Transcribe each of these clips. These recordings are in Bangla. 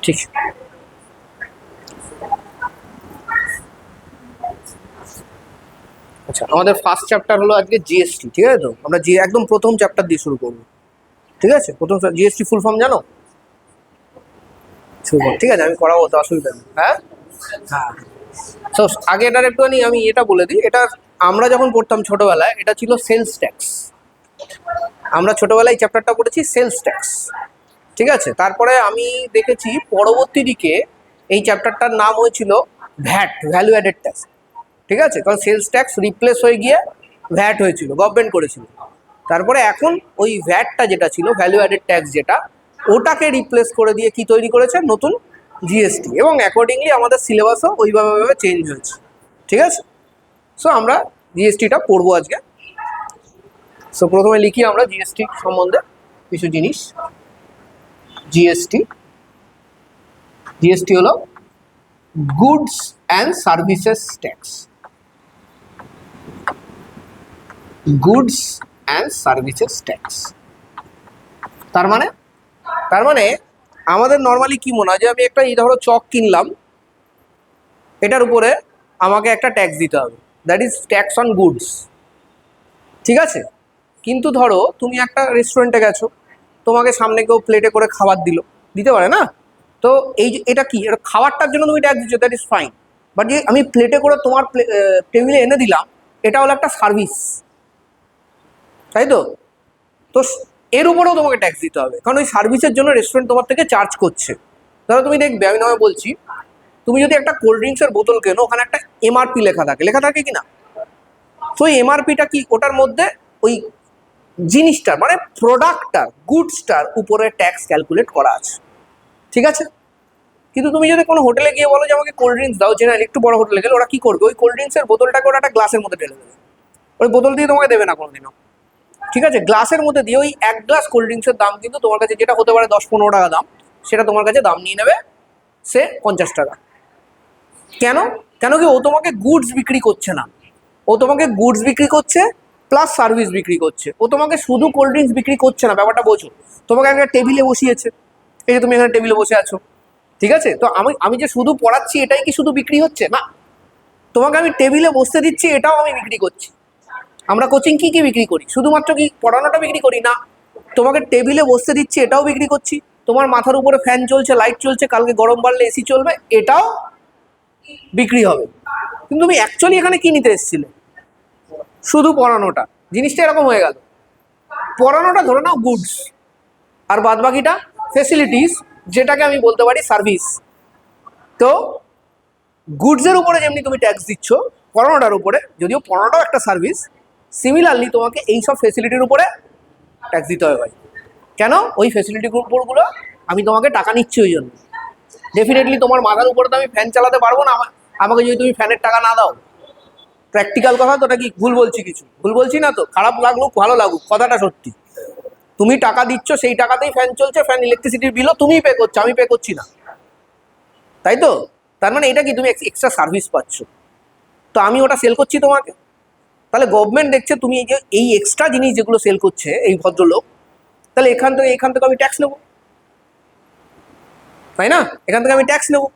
ঠিক। আচ্ছা, আমাদের ফার্স্ট চ্যাপ্টার হলো আজকে জিএসটি, ঠিক আছে? তো আমরা একদম প্রথম চ্যাপ্টার দিয়ে শুরু করবো, ঠিক আছে? প্রথম জিএসটি ফুল ফর্ম জানো? শুরু কর, ঠিক আছে, আমি করাবো, তো অসুবিধা নেই। হ্যাঁ হ্যাঁ। তো আগে এটার একটুখানি আমি এটা বলে দিই, এটা আমরা যখন পড়তাম ছোটবেলায় এটা ছিল সেলস ট্যাক্স। আমরা ছোটবেলায় এই চ্যাপ্টারটা পড়েছি সেলস ট্যাক্স, ঠিক আছে? তারপরে আমি দেখেছি পরবর্তী দিকে এই চ্যাপ্টারটার নাম হয়েছিল ভ্যাট, ভ্যালু অ্যাডেড ট্যাক্স, ঠিক আছে? কারণ সেলস ট্যাক্স রিপ্লেস হয়ে গিয়ে ভ্যাট হয়েছিল, গভর্নমেন্ট করেছিল। তারপরে এখন ওই ভ্যাটটা যেটা ছিল, ভ্যালু অ্যাডেড ট্যাক্স যেটা, ওটাকে রিপ্লেস করে দিয়ে কি তৈরি করেছে, নতুন জিএসটি। এবং অ্যাকর্ডিংলি আমাদের সিলেবাসও ওইভাবে চেঞ্জ হয়েছে, ঠিক আছে? সো আমরা জিএসটিটা পড়বো আজকে। সো প্রথমে লিখি আমরা জিএসটি সম্বন্ধে কিছু জিনিস। জিএসটি, জিএসটি হলো goods and services tax. Goods and services tax তার মানে আমাদের নর্মালি কি মনে হয় যে আমি একটা এই ধরো চক কিনলাম, এটার উপরে আমাকে একটা ট্যাক্স দিতে হবে, that is tax on goods, ঠিক আছে? কিন্তু ধরো তুমি একটা রেস্টুরেন্টে গেছো, তোমাকে সামনে কেউ প্লেটে করে খাবার দিতে পারে না? তো এই যে এটা কি, এটা খাবারটার জন্য তুমি ট্যাক্স দিচ্ছ, দ্যাট ইজ ফাইন। বাট যে আমি প্লেটে করে তোমার টেবিলে এনে দিলাম, এটা হলো একটা সার্ভিস, তাই তো? তো এর উপরেও তোমাকে ট্যাক্স দিতে হবে, কারণ ওই সার্ভিসের জন্য রেস্টুরেন্ট তোমার থেকে চার্জ করছে। ধরো তুমি দেখবে, আমি নয় বলছি, তুমি যদি একটা কোল্ড ড্রিঙ্কসের বোতল কেনো, ওখানে একটা এমআরপি লেখা থাকে কি না? তো ওই এমআরপিটা কি, ওটার মধ্যে ওই জিনিসটার মানে প্রোডাক্টটার, গুডসটার উপরে ট্যাক্স ক্যালকুলেট করা আছে, ঠিক আছে? কিন্তু তুমি যদি কোনো হোটেলে গিয়ে বলো যে আমাকে কোল্ড ড্রিঙ্কস দাও, জেনারেল একটু বড় হোটেলে গেলে ওরা কি করবে, ওই কোল্ড ড্রিঙ্কসের বোতলটাকে ওরা একটা গ্লাসের মধ্যে ঢেলে দেবে, ওই বোতল দিয়ে তোমাকে দেবে না কোনোদিনও, ঠিক আছে? গ্লাসের মধ্যে দিয়ে ওই এক গ্লাস কোল্ড ড্রিঙ্কসের দাম কিন্তু তোমার কাছে যেটা হতে পারে 10-15 টাকা দাম, সেটা তোমার কাছে দাম নিয়ে নেবে সে 50 টাকা। কেন? কেন কি, ও তোমাকে গুডস বিক্রি করছে না, ও তোমাকে গুডস বিক্রি করছে প্লাস সার্ভিস বিক্রি করছে। ও তোমাকে শুধু কোল্ড ড্রিঙ্কস বিক্রি করছে না, ব্যাপারটা বোঝো। তোমাকে একটা টেবিলে বসিয়েছে, এই যে তুমি এখানে টেবিলে বসে আছো, ঠিক আছে? তো আমি যে শুধু পড়াচ্ছি এটাই কি শুধু বিক্রি হচ্ছে না? তোমাকে আমি টেবিলে বসতে দিচ্ছি, এটাও আমি বিক্রি করছি। আমরা কোচিং কি কি বিক্রি করি, শুধুমাত্র কি পড়ানোটা বিক্রি করি না, তোমাকে টেবিলে বসতে দিচ্ছি এটাও বিক্রি করছি, তোমার মাথার উপরে ফ্যান চলছে, লাইট চলছে, কালকে গরম বাড়লে এসি চলবে, এটাও বিক্রি হবে। কিন্তু তুমি অ্যাকচুয়ালি এখানে কি নিতে এসেছিলে, শুধু পড়ানোটা। জিনিসটা এরকম হয়ে গেল, পড়ানোটা ধরে নাও গুডস, আর বাদ বাকিটা ফেসিলিটিস, যেটাকে আমি বলতে পারি সার্ভিস। তো গুডসের উপরে যেমনি তুমি ট্যাক্স দিচ্ছ পড়ানোটার উপরে, যদিও পড়ানোটাও একটা সার্ভিস, সিমিলারলি তোমাকে এইসব ফেসিলিটির উপরে ট্যাক্স দিতে হবে ভাই। কেন? ওই ফেসিলিটি উপরগুলো আমি তোমাকে টাকা নিচ্ছি ওই জন্য। ডেফিনেটলি তোমার মাথার উপরে তো আমি ফ্যান চালাতে পারবো না, আমাকে যদি তুমি ফ্যানের টাকা না দাও। প্র্যাকটিক্যাল কথা তো, ওটা কি ভুল বলছি? কিছু ভুল বলছি না তো? খারাপ লাগুক ভালো লাগুক, কথাটা সত্যি। তুমি টাকা দিচ্ছ, সেই টাকাতেই ফ্যান চলছে, ফ্যান ইলেকট্রিসিটির বিলও তুমিই পে করছো, আমি পে করছি না, তাই তো? তার মানে এটা কি, তুমি এক্সট্রা সার্ভিস পাচ্ছ, তো আমি ওটা সেল করছি তোমাকে। তাহলে গভর্নমেন্ট দেখছে তুমি এই যে এই এক্সট্রা জিনিস যেগুলো সেল করছে এই ভদ্রলোক, তাহলে এখান থেকে আমি ট্যাক্স নেবো, তাই না? এখান থেকে আমি ট্যাক্স নেবো।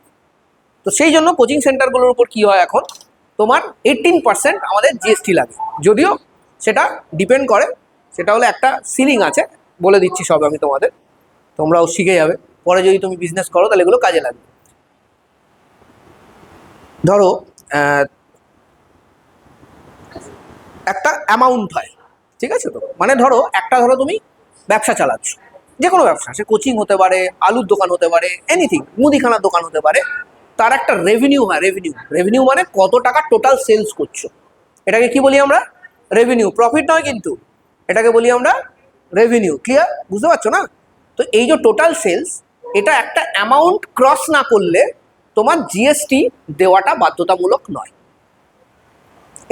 তো সেই জন্য কোচিং সেন্টারগুলোর উপর কি হয়, এখন তোমার 18% আমাদের জিএসটি লাগে। যদিও সেটা ডিপেন্ড করে, সেটা হলো একটা সিলিং আছে, বলে দিচ্ছি সব আমি তোমাদের, তোমরাও শিখে যাবে, পরে যদি তুমি বিজনেস করো তাহলে এগুলো কাজে লাগবে। ধরো একটা অ্যামাউন্ট হয়, ঠিক আছে? তো মানে ধরো তুমি ব্যবসা চালাচ্ছ, যে কোনো ব্যবসা, সে কোচিং হতে পারে, আলুর দোকান হতে পারে, এনিথিং, মুদিখানার দোকান হতে পারে। তার একটা রেভিনিউ হয়, রেভিনিউ মানে কত টাকা টোটাল সেলস করছো, এটাকে কি বলি আমরা? রেভিনিউ। প্রফিট নয় কিন্তু, এটাকে বলি আমরা রেভিনিউ। ক্লিয়ার? বুঝতে পারছো না? তো এই যে টোটাল সেলস, এটা একটা অ্যামাউন্ট ক্রস না করলে তোমার জিএসটি দেওয়াটা বাধ্যতামূলক নয়,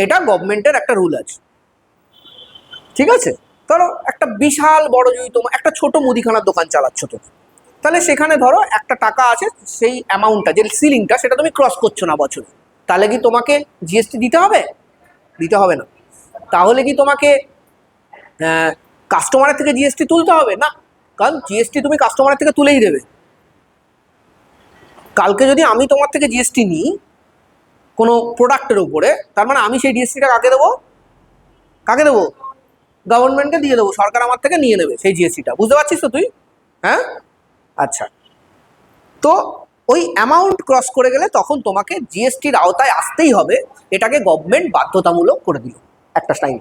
এটা গভর্নমেন্টের একটা রুল আছে, ঠিক আছে? ধরো একটা বিশাল বড়, যদি তোমার একটা ছোট মুদিখানার দোকান চালাচ্ছ তো, তাহলে সেখানে ধরো একটা টাকা আছে, সেই অ্যামাউন্টটা, যে সিলিংটা, সেটা তুমি ক্রস করছো না বছরে, তাহলে কি তোমাকে জিএসটি দিতে হবে? দিতে হবে না। তাহলে কি তোমাকে কাস্টমারের থেকে জিএসটি তুলতে হবে? না, কারণ জিএসটি তুমি কাস্টমারের থেকে তুলেই দেবে, কালকে যদি আমি তোমার থেকে জিএসটি নিই কোনো প্রোডাক্টের উপরে, তার মানে আমি সেই জিএসটিটা কাকে দেবো? কাকে দেবো? গভর্নমেন্টকে দিয়ে দেবো, সরকার আমার থেকে নিয়ে নেবে সেই জিএসটিটা। বুঝতে পারছিস তো তুই? হ্যাঁ, আচ্ছা। তো ওই অ্যামাউন্ট ক্রস করে গেলে তখন তোমাকে জিএসটির আওতায় আসতেই হবে, এটাকে গভর্নমেন্ট বাধ্যতামূলক করে দিল একটা টাইম,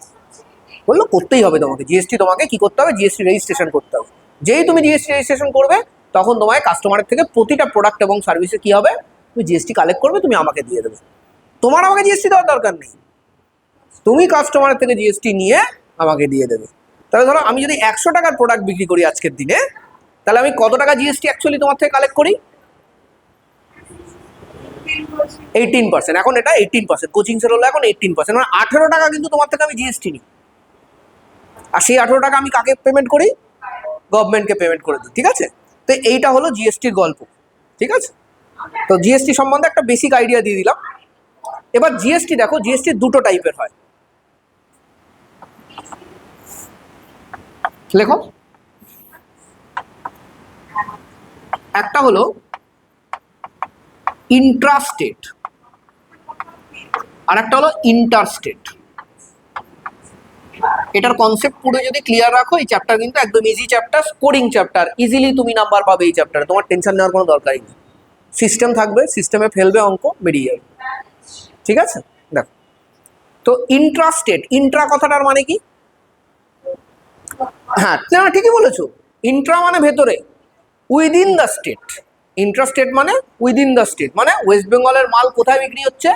বললো করতেই হবে তোমাকে জিএসটি। তোমাকে কি করতে হবে? জিএসটি রেজিস্ট্রেশন করতে হবে। যেই তুমি জিএসটি রেজিস্ট্রেশন করবে তখন তোমায় কাস্টমারের থেকে প্রতিটা প্রোডাক্ট এবং সার্ভিসে কি হবে? তুমি জিএসটি কালেক্ট করবে, তুমি আমাকে দিয়ে দেবে। তোমার আমাকে জিএসটি দেওয়ার দরকার নেই, তুমি কাস্টমারের থেকে জিএসটি নিয়ে আমাকে দিয়ে দেবে। তাহলে ধরো আমি যদি 100 টাকার প্রোডাক্ট বিক্রি করি আজকের দিনে, তাহলে আমি কত টাকা জিএসটি অ্যাকচুয়ালি তোমার থেকে কালেক্ট করি? 18%। এখন এটা 18%, কোচিং সেল হলো এখন 18%, মানে 18 টাকা কিন্তু তোমার থেকে আমি জিএসটি নিই। আর সেই 18 টাকা আমি কাকে পেমেন্ট করি? গভর্নমেন্টকে পেমেন্ট করে দিই। ঠিক আছে, তো এইটা হলো জিএসটির গল্প। ঠিক আছে, তো জিএসটি সম্বন্ধে একটা বেসিক আইডিয়া দিয়ে দিলাম। এবার জিএসটি দেখো, জিএসটি দুটো টাইপের হয়। লেখো, একটা হলো ইন্ট্রাস্টেট আর একটা হলো ইন্টারস্টেট। এটার কনসেপ্ট পুরো যদি ক্লিয়ার রাখো, এই চ্যাপ্টার কিন্তু একদম easy chapter, scoring chapter, easily তুমি নাম্বার পাবে এই চ্যাপ্টারে, তোমার টেনশন নেওয়ার কোনো দরকারই নেই। সিস্টেম থাকবে, সিস্টেমে ফেলবে অঙ্ক, বেরিয়ে যাবে। ঠিক আছে, দেখো তো ইন্ট্রাস্টেট, ইন্ট্রা কথাটার মানে কি? হ্যাঁ, না ঠিকই বলেছো, ইন্ট্রা মানে ভেতরে, উইদিন দ্য স্টেট। ইন্ট্রাস্টেট মানে উইদিন দ্য স্টেট, মানে ওয়েস্ট বেঙ্গলের মাল কোথায় বিক্রি হচ্ছে?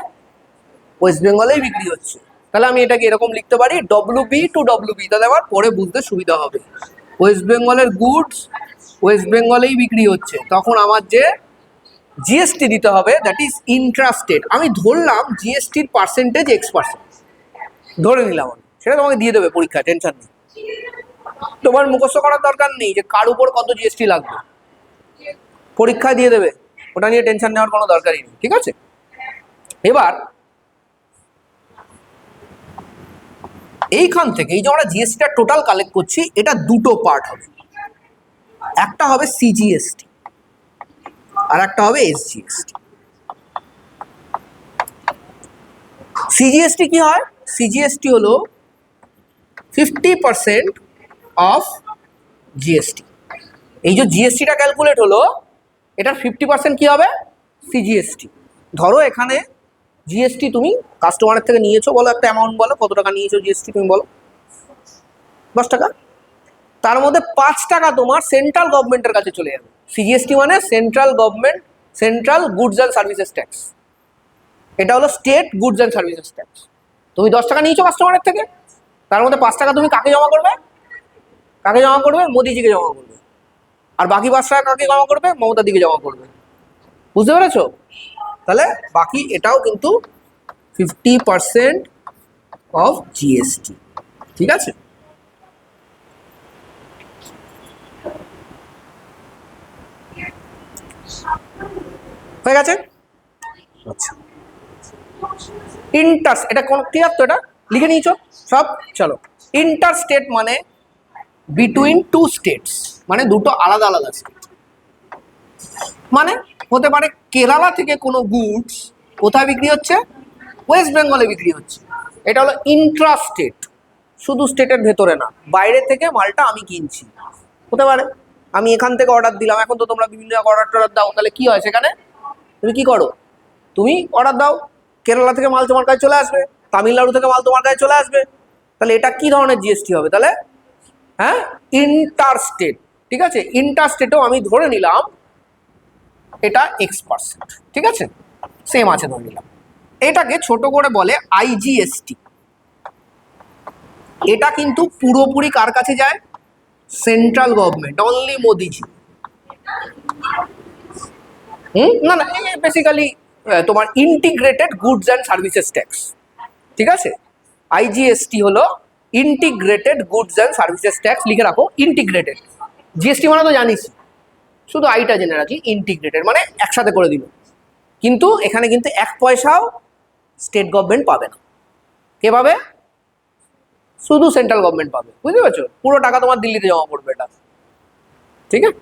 ওয়েস্ট বেঙ্গলেই বিক্রি হচ্ছে। তাহলে আমি এটাকে এরকম লিখতে পারি, ডব্লিউবি টু ডব্লিউবি, তাহলে আবার পরে বুঝতে সুবিধা হবে। ওয়েস্ট বেঙ্গলের গুডস ওয়েস্ট বেঙ্গলেই বিক্রি হচ্ছে, তখন আমার যে জিএসটি দিতে হবে দ্যাট ইজ ইন্ট্রাস্টেট। আমি ধরলাম জিএসটির পার্সেন্টেজ X%, ধরে নিলাম আমি, সেটা তোমাকে দিয়ে দেবে পরীক্ষা, টেনশন নেই। তোমার মুখস্থ করার দরকার নেই যে কার উপর কত জিএসটি লাগবে, পরীক্ষায় দিয়ে দেবে, ওটা নিয়ে টেনশন নেওয়ার কোনো দরকারই নেই। ঠিক আছে, এবার এইখান থেকে এই যে আমরা জিএসটিটা টোটাল কালেক্ট করছি, এটা দুটো পার্ট হবে, একটা হবে সিজিএসটি আর একটা হবে এসজিএসটি। সিজিএসটি কি হয়? সিজিএসটি হলো 50% অফ জিএসটি। এই যে জিএসটিটা ক্যালকুলেট হলো, এটার 50% কি হবে? সিজিএসটি। ধরো এখানে জিএসটি তুমি কাস্টমারের থেকে নিয়েছো, বলো একটা অ্যামাউন্ট, বলো কত টাকা নিয়েছো জিএসটি, তুমি বলো 10 টাকা। তার মধ্যে 5 টাকা তোমার সেন্ট্রাল গভর্নমেন্টের কাছে চলে যাবে। সিজিএসটি মানে central government, central goods and services tax. এটা হলো state goods and services tax. তুমি 10 টাকা নিয়েছো কাস্টমারের থেকে, তার মধ্যে 5 টাকা তুমি কাকে জমা করবে? কাকে জমা করবে? মোদিজিকে জমা করবে। আর বাকি 5 টাকা কাকে জমা করবে? মমতা দিকে জমা করবে। বুঝতে পেরেছো? তাহলে বাকি এটাও কিন্তু 50% অফ জিএসটি। ঠিক আছে, হয়ে গেছে। আচ্ছা, এটা কোন ক্লিয়ার তো? এটা লিখে নিয়েছো সব? চলো, ইন্টার স্টেট মানে বিটুইন টু স্টেটস, মানে দুটো আলাদা আলাদা স্টেট। মানে হতে পারে কেরালা থেকে কোনো গুডস কোথায় বিক্রি হচ্ছে? ওয়েস্ট বেঙ্গলে বিক্রি হচ্ছে, এটা হলো ইন্ট্রা স্টেট। শুধু স্টেটের ভেতরে না, বাইরে থেকে মালটা আমি কিনছি। হতে পারে আমি এখান থেকে অর্ডার দিলাম, এখন তো তোমরা বিভিন্ন অর্ডার টর্ডার দাও, তাহলে কি হয় সেখানে তুমি কি করো? তুমি অর্ডার দাও, কেরালা থেকে মাল তোমার কাছে চলে আসবে, তামিলনাড়ু থেকে মাল তোমার কাছে চলে আসবে। তাহলে এটা কি ধরনের জিএসটি হবে তাহলে? হ্যাঁ, ইন্টার স্টেট। ঠিক আছে, ইন্টার স্টেটেও আমি ধরে নিলাম এটা X%। ঠিক আছে, সেম আছে ধরে নিলাম। এটাকে ছোট করে বলে আইজিএসটি। এটা কিন্তু পুরোপুরি কার কাছে যায়? সেন্ট্রাল গভর্নমেন্ট, অনলি মোদিজি। না না, বেসিক্যালি তোমার integrated goods and services tax. ঠিক আছে, আইজিএসটি হলো integrated goods and services tax. লিখে রাখো ইন্টিগ্রেটেড। জিএসটি মানে তো জানিস, শুধু আইটা জেনে রাখি, ইন্টিগ্রেটেড মানে একসাথে করে দিল। কিন্তু এখানে কিন্তু 1 পয়সাও স্টেট গভর্নমেন্ট পাবে না। কে পাবে? শুধু সেন্ট্রাল গভর্নমেন্ট পাবে। বুঝতে পারছো? পুরো টাকা তোমার দিল্লিতে জমা পড়বে এটা। ঠিক আছে,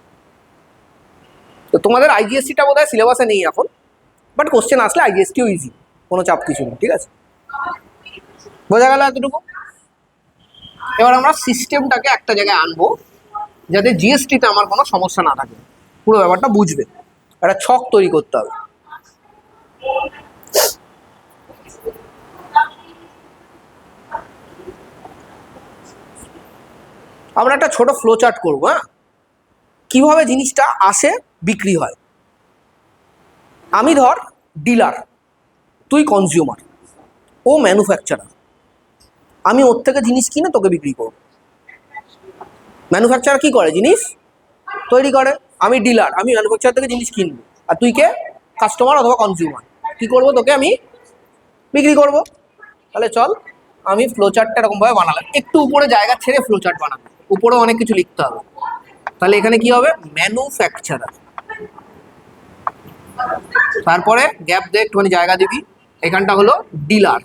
তো তোমাদের আইজিএসটিটা বোধ হয় সিলেবাসে নেই এখন, বাট কোশ্চেন আসলে আইজিএসটিও ইজি, কোনো চাপ কিছু নেই, ঠিক আছে? বোঝা গেল এতটুকু? এবার আমরা সিস্টেমটাকে একটা জায়গায় আনবো যাতে জিএসটিতে আমার কোনো সমস্যা না থাকে, পুরো ব্যাপারটা বুঝবে, একটা ছক তৈরি করতে হবে। আমরা একটা ছোট ফ্লো চার্ট করবো, হ্যাঁ, কিভাবে জিনিসটা আসে বিক্রি হয়। আমি ধর ডিলার, তুই কনজিউমার, ও ম্যানুফ্যাকচারার, আমি ওর থেকে জিনিস কিনে তোকে বিক্রি করবো। ম্যানুফ্যাকচারার কি করে? জিনিস তৈরি করে। আমি ডিলার, আমি ম্যানুফ্যাকচারার থেকে জিনিস কিনবো, আর তুই কে? কাস্টমার অথবা কনজিউমার। কি করবো? তোকে আমি বিক্রি করবো। তাহলে চল আমি ফ্লো চার্টটা এরকমভাবে বানালাম, একটু উপরে জায়গা ছেড়ে ফ্লো চার্ট বানাবো, উপরেও অনেক কিছু লিখতে হবে। তাহলে এখানে কি হবে? ম্যানুফ্যাকচারার, তারপরে গ্যাপ দিয়ে একটুখানি জায়গা দিবি, এখানটা হলো ডিলার,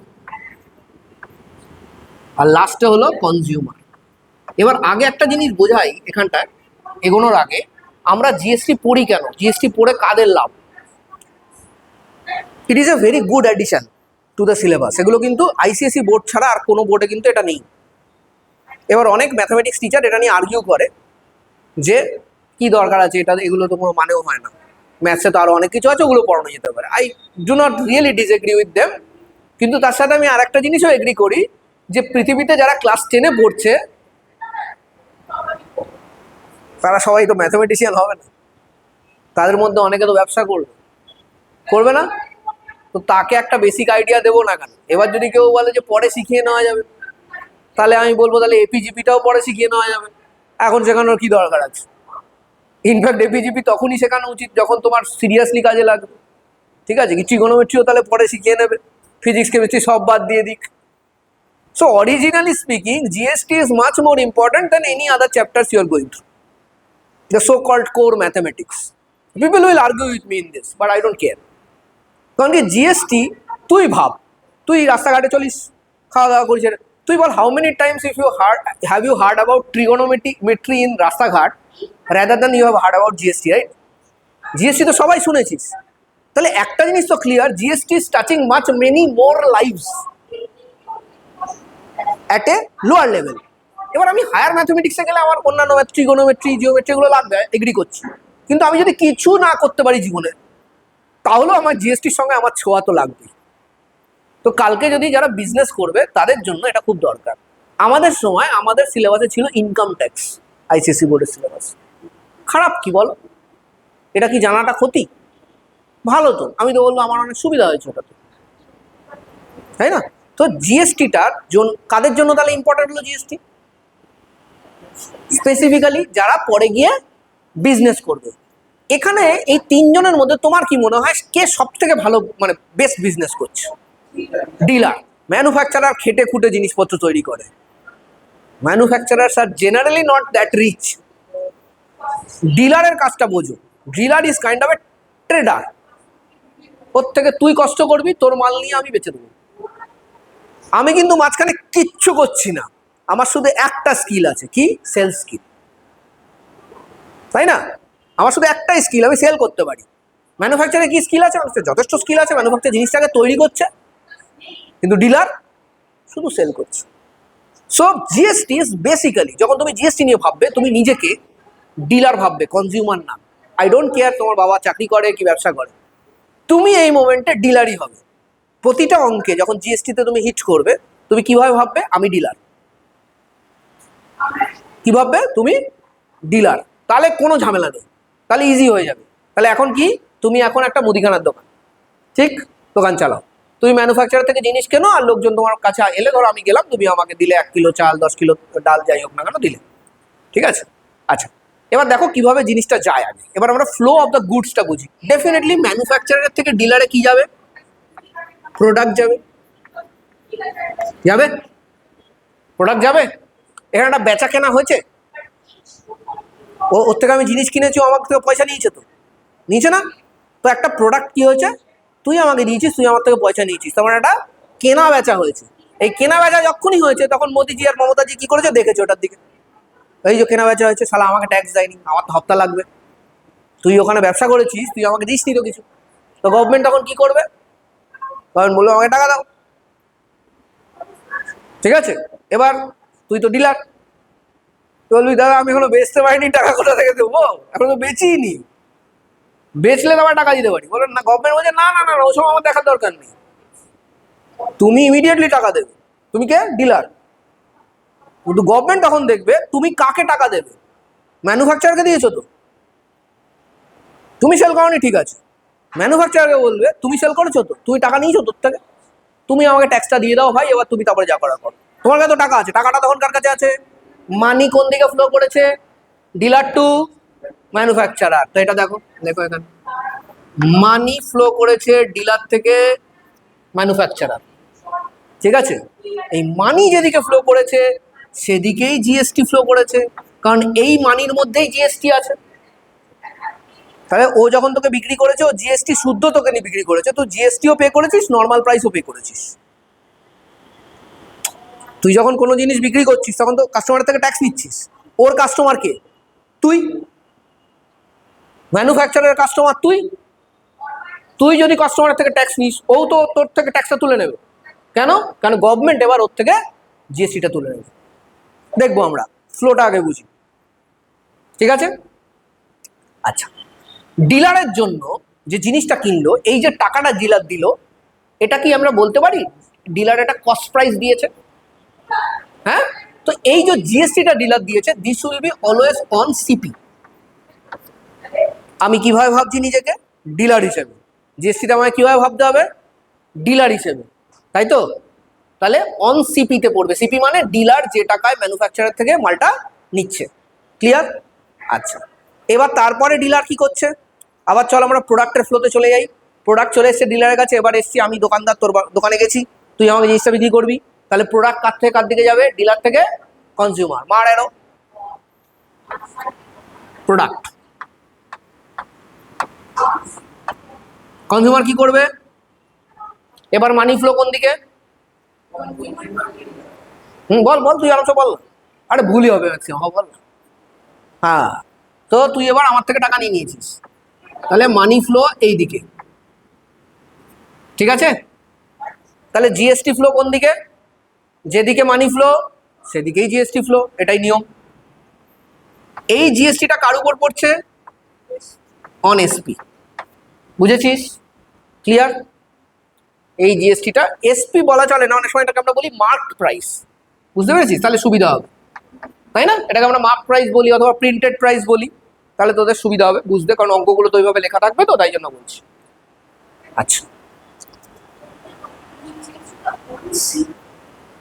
আর লাস্টে হলো কনজিউমার। এবার আগে একটা জিনিস বোঝাই এখানটায় এগোনোর আগে, আমরা জিএসটি পড়ি কেন, জিএসটি পড়ে কাদের লাভ? It is a very good addition to the syllabus. এগুলো কিন্তু আইসিএসসি বোর্ড ছাড়া আর কোনো বোর্ডে কিন্তু এটা নেই। এবার অনেক ম্যাথামেটিক্স টিচার এটা নিয়ে আর্গিউ করে যে কি দরকার আছে এটা, এগুলো তো কোনো মানেও হয় না, ম্যাথসে তো আরও অনেক কিছু আছে, ওগুলো পড়ানো যেতে পারে। I do not really disagree with them, কিন্তু তার সাথে আমি আর একটা জিনিসও এগ্রি করি যে পৃথিবীতে যারা ক্লাস 10-এ পড়ছে তারা সবাই তো ম্যাথামেটিশিয়ান হবে না, তাদের মধ্যে অনেকে তো ব্যবসা করবে না। তো তাকে একটা বেসিক আইডিয়া দেবো না কেন? এবার যদি কেউ বলে যে পরে শিখিয়ে নেওয়া যাবে, তাহলে আমি বলবো তাহলে এপিজিপিটাও পরে শিখিয়ে নেওয়া যাবে, এখন শেখানোর কি দরকার আছে? ইনফ্যাক্ট এপিজিপি তখনই শেখানো উচিত যখন তোমার সিরিয়াসলি কাজে লাগবে, ঠিক আছে? কি ট্রিগোনোমেট্রিও তাহলে পরে শিখিয়ে নেবে, ফিজিক্স কেমিস্ট্রি সব বাদ দিয়ে দিক। So originally speaking, GST is much more important than any other chapters you are going through, the so-called core mathematics. People will argue with me in this, but I don't care. কারণ কি জিএসটি, তুই ভাব, তুই রাস্তাঘাটে চলিস, খাওয়া দাওয়া করিস, তুই বল how many times if you have you heard about trigonometry in রাস্তাঘাট rather than you have heard about GST, right? GST তো সবাই শুনেছিস। তাহলে একটা জিনিস তো clear, GST is touching much many more lives at a lower level. এবার আমি হায়ার ম্যাথমেটিক্সে গেলে আমার অন্যান্য ট্রিগোনোমেট্রি, জিওমেট্রিগুলো লাগবে, এগ্রি করছি, কিন্তু আমি যদি কিছু না করতে পারি জীবনে, তাহলেও আমার জিএসটির সঙ্গে আমার ছোঁয়া তো লাগবে। তো কালকে যদি যারা বিজনেস করবে তাদের জন্য এটা খুব দরকার। আমাদের সময় আমাদের সিলেবাসে ছিল ইনকাম ট্যাক্স, আইসিএসসি বোর্ডের সিলেবাস। খারাপ কি বলো? এটা কি জানাটা ক্ষতি? ভালো তো, আমি তো বলবো আমার অনেক সুবিধা হয়েছে ওটাতে, তাই না? তো জিএসটিটার জন্য কাদের জন্য তাহলে ইম্পর্টেন্ট হলো জিএসটি? স্পেসিফিক্যালি যারা পরে গিয়ে বিজনেস করবে। এখানে এই তিনজনের মধ্যে তোমার কি মনে হয় কে সব থেকে ভালো, মানে বেস্ট বিজনেস করছে? ডিলার। ম্যানুফ্যাকচারার খেটে খুঁটে জিনিসপত্র তৈরি করে, ম্যানুফ্যাকচারার্স আর জেনারেলি নট দ্যাট রিচ। ডিলারের কাজটা বোঝো, dealer is kind of a trader. ওর থেকে তুই কষ্ট করবি, তোর মাল নিয়ে আমি বেচে দেবো। আমি কিন্তু মাঝখানে কিচ্ছু করছি না, আমার শুধু একটা স্কিল আছে, কি? সেলস স্কিল, তাই না? আমার শুধু একটাই স্কিল, আমি সেল করতে পারি। ম্যানুফ্যাকচারে কি স্কিল আছে? যথেষ্ট স্কিল আছে, ম্যানুফ্যাকচার জিনিসটাকে তৈরি করছে, কিন্তু ডিলার শুধু সেল করছে। সো জিএসটি ইজ বেসিক্যালি, যখন তুমি জিএসটি নিয়ে ভাববে তুমি নিজেকে ডিলার ভাববে, কনজিউমার না। আই ডোন্ট কেয়ার তোমার বাবা চাকরি করে কি ব্যবসা করে, তুমি এই মোমেন্টে ডিলারই হবে। প্রতিটা অঙ্কে যখন জিএসটিতে তুমি হিট করবে, তুমি কিভাবে ভাববে? আমি ডিলার। কি ভাববে? তুমি ডিলার। তাহলে কোনো ঝামেলা নেই, তাহলে ইজি হয়ে যাবে। তাহলে এখন কি? তুমি এখন একটা মুদিখানার দোকান, ঠিক? দোকান চালাও, তুমি ম্যানুফ্যাকচারার থেকে জিনিস কেনো, আর লোকজন তোমার কাছে এলে, ধরো আমি গেলাম, তুমি আমাকে দিলে 1 কিলো চাল, 10 কিলো ডাল, যাই হোক না কেন দিলে, ঠিক আছে? আচ্ছা, এবার দেখো কিভাবে জিনিসটা যায় আগে। এবার আমরা ফ্লো অফ দ্য গুডসটা বুঝি। ডেফিনেটলি ম্যানুফ্যাকচারার থেকে ডিলারে কি যাবে? প্রোডাক্ট যাবে, যাবে প্রোডাক্ট যাবে। এখানে একটা বেচা কেনা হয়েছে, ওর থেকে আমি জিনিস কিনেছি, ও আমার থেকে পয়সা নিয়েছে, তো নিয়েছে না? তো একটা প্রোডাক্ট কি হয়েছে? তুই আমাকে দিয়েছিস, তুই আমার থেকে পয়সা নিয়েছিস, তোমার একটা কেনা বেচা হয়েছে। এই কেনা বেচা যখনই হয়েছে তখন মোদিজি আর মমতাজি কি করেছে? দেখেছে ওটার দিকে, এই যে কেনা বেচা হয়েছে, শালা আমাকে ট্যাক্স দেয়নি, আমার তো হপ্তা লাগবে। তুই ওখানে ব্যবসা করেছিস, তুই আমাকে দিসনি তো কিছু, তো গভর্নমেন্ট তখন কি করবে? গভর্নমেন্ট বললো আমাকে টাকা দাও। ঠিক আছে, এবার তুই তো ডিলার, তুই বলবি দাদা আমি এখনো বেচতে পারিনি, টাকা কোথা থেকে দেবো, এখনো বেচিই নি, বেচলে তোমার টাকা দিতে পারি। বলেন না, গভর্নমেন্ট বলছে না না না না, ওসব আমার দেখার দরকার নেই, তুমি ইমিডিয়েটলি টাকা দেবে। তুমি কে? ডিলার। কিন্তু গভর্নমেন্ট তখন দেখবে তুমি কাকে টাকা দেবে, ম্যানুফ্যাকচারকে দিয়েছো তো, তুমি সেল করোনি ঠিক আছে, ম্যানুফ্যাকচারকে বলবে তুমি সেল করেছো তো, তুমি টাকা নিয়েছো তোর থেকে, তুমি আমাকে ট্যাক্সটা দিয়ে দাও ভাই, এবার তুমি তারপরে যা করা করো। তোমার কাছে তো টাকা আছে, টাকাটা তখন কার কাছে আছে? মানি কোন দিকে ফ্লো করেছে? Dealer to manufacturer. তো এটা দেখো, দেখো এখানে মানি ফ্লো করেছে ডিলার থেকে ম্যানুফ্যাকচারার। ঠিক আছে, এই মানি যেদিকে ফ্লো করেছে সেদিকেই জিএসটি ফ্লো করেছে, কারণ এই মানির মধ্যেই জিএসটি আছে। তাহলে ও যখন তোকে বিক্রি করেছে, ও জিএসটি শুদ্ধ তোকে নিয়ে বিক্রি করেছে, তো জিএসটিও পে করেছিস, নর্মাল প্রাইসও পে করেছিস। তুই যখন কোনো জিনিস বিক্রি করছিস তখন তো কাস্টমারের থেকে ট্যাক্স নিচ্ছিস। ওর কাস্টমার কে? তুই। ম্যানুফ্যাকচারের কাস্টমার তুই। তুই যদি কাস্টমারের থেকে ট্যাক্স নিস, ও তো তোর থেকে ট্যাক্সটা তুলে নেবে। কেন? কারণ গভর্নমেন্ট এবার ওর থেকে জিএসটিটা তুলে নেবে। দেখবো আমরা, ফ্লোটা আগে বুঝি। ঠিক আছে, আচ্ছা, ডিলারের জন্য যে জিনিসটা কিনলো, এই যে টাকাটা ডিলার দিল, এটা কি আমরা বলতে পারি ডিলার একটা কস্ট প্রাইস দিয়েছে? হ্যাঁ, তো এই যে জিএসটিটা ডিলার দিয়েছে, this will be always on CP. আমি কিভাবে ভাবছি নিজেকে? ডিলার হিসেবে। জিএসটিটা আমাকে কিভাবে ভাবতে হবে? ডিলার হিসেবে, তাই তো? তাহলে অন সিপিতে পড়বে। সিপি মানে ডিলার যে টাকায় ম্যানুফ্যাকচারার থেকে মালটা নিচ্ছে। ক্লিয়ার? আচ্ছা, এবার তারপরে ডিলার কি করছে? আবার চল আমরা প্রোডাক্টের ফ্লোতে চলে যাই। প্রোডাক্ট চলে এসছে ডিলারের কাছে, এবার এসছি আমি দোকানদার, তোর দোকানে গেছি, তুই আমাকে জিনিসটা বিক্রি করবি। তাহলে প্রোডাক্ট কার থেকে কার দিকে যাবে? ডিলার থেকে কনজিউমার। মার এরো প্রোডাক্ট, কনজিউমার কি করবে? এবার মানি ফ্লো কোন দিকে? বল বল, তুই আরামসে বল। আরে ভুলই হবে ম্যাক্সিমাম, বল। হ্যাঁ, তো তুই এবার আমার থেকে টাকা নিয়ে নিয়েছিস, তাহলে মানি ফ্লো এই দিকে। ঠিক আছে, তাহলে জিএসটি ফ্লো কোন দিকে? যেদিকে মানি ফ্লো সেদিকেই জিএসটি ফ্লো, এটাই নিয়ম। এই জিএসটিটা কার উপর পড়ছে? On SP. বুঝেছিস? ক্লিয়ার? এই জিএসটিটা এসপি বলা চলে না, অনেক সময় এটাকে আমরা বলি মার্ক প্রাইস। বুঝতে পেরেছিস? তাহলে সুবিধা হবে, তাই না? এটাকে আমরা মার্ক প্রাইস বলি অথবা প্রিন্টেড প্রাইস বলি, তাহলে তোদের সুবিধা হবে বুঝতে, কারণ অঙ্কগুলো তো ওইভাবে লেখা থাকবে, তো তাই জন্য বলছি। আচ্ছা,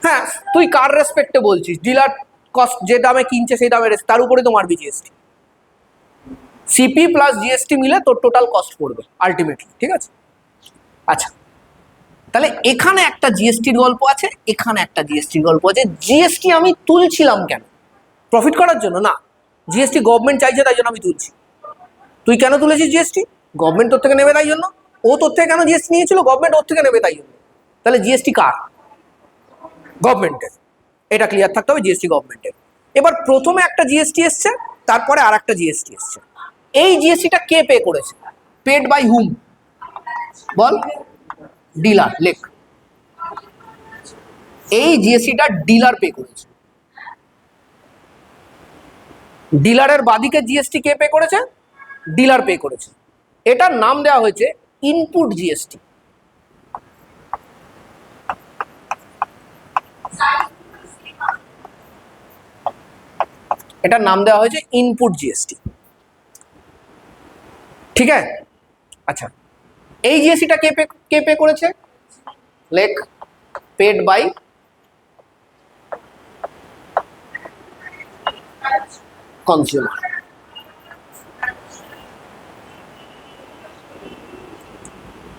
হ্যাঁ, তুই কার রেসপেক্টে বলছিস? ডিলার কস্ট যে দামে কিনছে সেই দামে, তার উপরে তো মারবি জিএসটি। সিপি প্লাস জিএসটি মিলে তোর টোটাল কস্ট পড়বে আলটিমেটলি। ঠিক আছে, আচ্ছা, তাহলে এখানে একটা জিএসটির গল্প আছে, এখানে একটা জিএসটির গল্প আছে। জিএসটি আমি তুলছিলাম কেন? প্রফিট করার জন্য না, জিএসটি গভর্নমেন্ট চাইছে তাই জন্য আমি তুলছি। তুই কেন তুলেছিস জিএসটি? গভর্নমেন্ট তোর থেকে নেবে তাই জন্য। ও তোর থেকে কেন জিএসটি নিয়েছিল? গভর্নমেন্ট ওর থেকে নেবে তাই জন্য। তাহলে জিএসটি কার? গভর্নমেন্টের। এটা ক্লিয়ার থাকতে হবে, জিএসটি গভর্নমেন্টের। এবার প্রথমে একটা জিএসটি এসছে, তারপরে আর একটা জিএসটি এসছে। এই জিএসটিটা কে পে করেছে? Paid by hmm? বল। ডিলার। লেখ, এই জিএসটিটা ডিলার পে করেছে। ডিলারের বাদিকে জিএসটি কে পে করেছে? ডিলার পে করেছে। এটার নাম দেওয়া হয়েছে ইনপুট জিএসটি। এটার নাম দেওয়া হয়েছে ইনপুট জিএসটি। ঠিক আছে, আচ্ছা, এই জিএসটিটা কে পে করেছে? লেখ, পেড বাই কনজিউমার।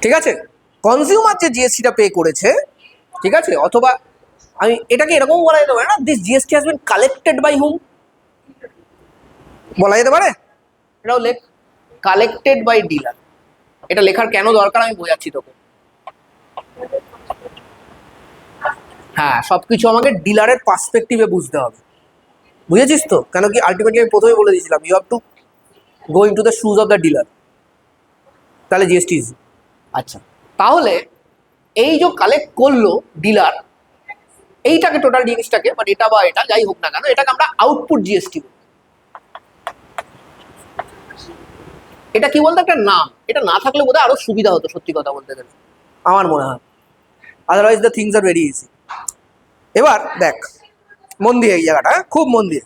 ঠিক আছে, কনজিউমার যে জিএসটিটা পে করেছে, ঠিক আছে, অথবা আমি এটাকে এরকম বলা যেতে পারে না, this GST has been collected by hmm? বলা যেতে পারে। এটাও লেখ, কালেক্টেড বাই ডিলার। এটা লেখার কেন দরকার আমি বোঝাচ্ছি তোকে। হ্যাঁ, সবকিছু আমাকে ডিলারের পার্সপেক্টিভে বুঝতে হবে। বুঝেছিস তো? কেন কি আলটিমেটলি আমি প্রথমে বলে দিয়েছিলাম, you have to going to the shoes of the dealer, তাহলে জিএসটি ইজ। আচ্ছা, তাহলে এই যে কালেক্ট করলো ডিলার এইটাকে, টোটাল জিনিসটাকে, মানে এটা বা এটা যাই হোক না কেন, এটাকে আমরা আউটপুট জিএসটি। এটা কি বলতো একটা নাম, এটা না থাকলে বোধহয় আরো সুবিধা হতো সত্যি কথা বলতে গেলে, আমার মনে হয়। Otherwise the things are very easy. এবার দেখ মন দিয়ে এই জায়গাটা, খুব মন দিয়ে।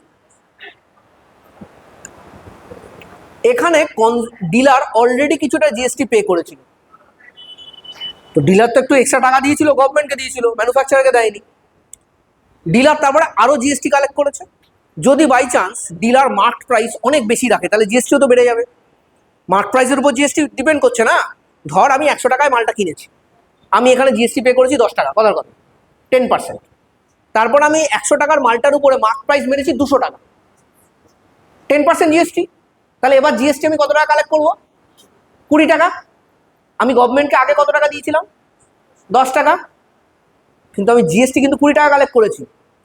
এখানে ডিলার অলরেডি কিছুটা জিএসটি পে করেছিল, তো ডিলার তো একটু এক্সট্রা টাকা দিয়েছিল, গভর্নমেন্টকে দিয়েছিল, ম্যানুফ্যাকচারারকে দেয়নি। ডিলার তারপরে আরো জিএসটি কালেক্ট করেছে। যদি by chance dealer mark price অনেক বেশি রাখে, তাহলে জিএসটিও তো বেড়ে যাবে। মার্ক প্রাইসের উপর জিএসটি ডিপেন্ড করছে না। ধর আমি 100 টাকায় মালটা কিনেছি, আমি এখানে জিএসটি পে করেছি 10 টাকা, কথার কথা 10%। তারপর আমি 100 টাকার মালটার উপরে মার্ক প্রাইস মেরেছি 200 টাকা, 10% জিএসটি। তাহলে এবার জিএসটি আমি কত টাকা কালেক্ট করবো? 20 টাকা। আমি গভর্নমেন্টকে আগে কত টাকা দিয়েছিলাম? 10 টাকা। কিন্তু আমি জিএসটি কিন্তু 20 টাকা কালেক্ট করেছি।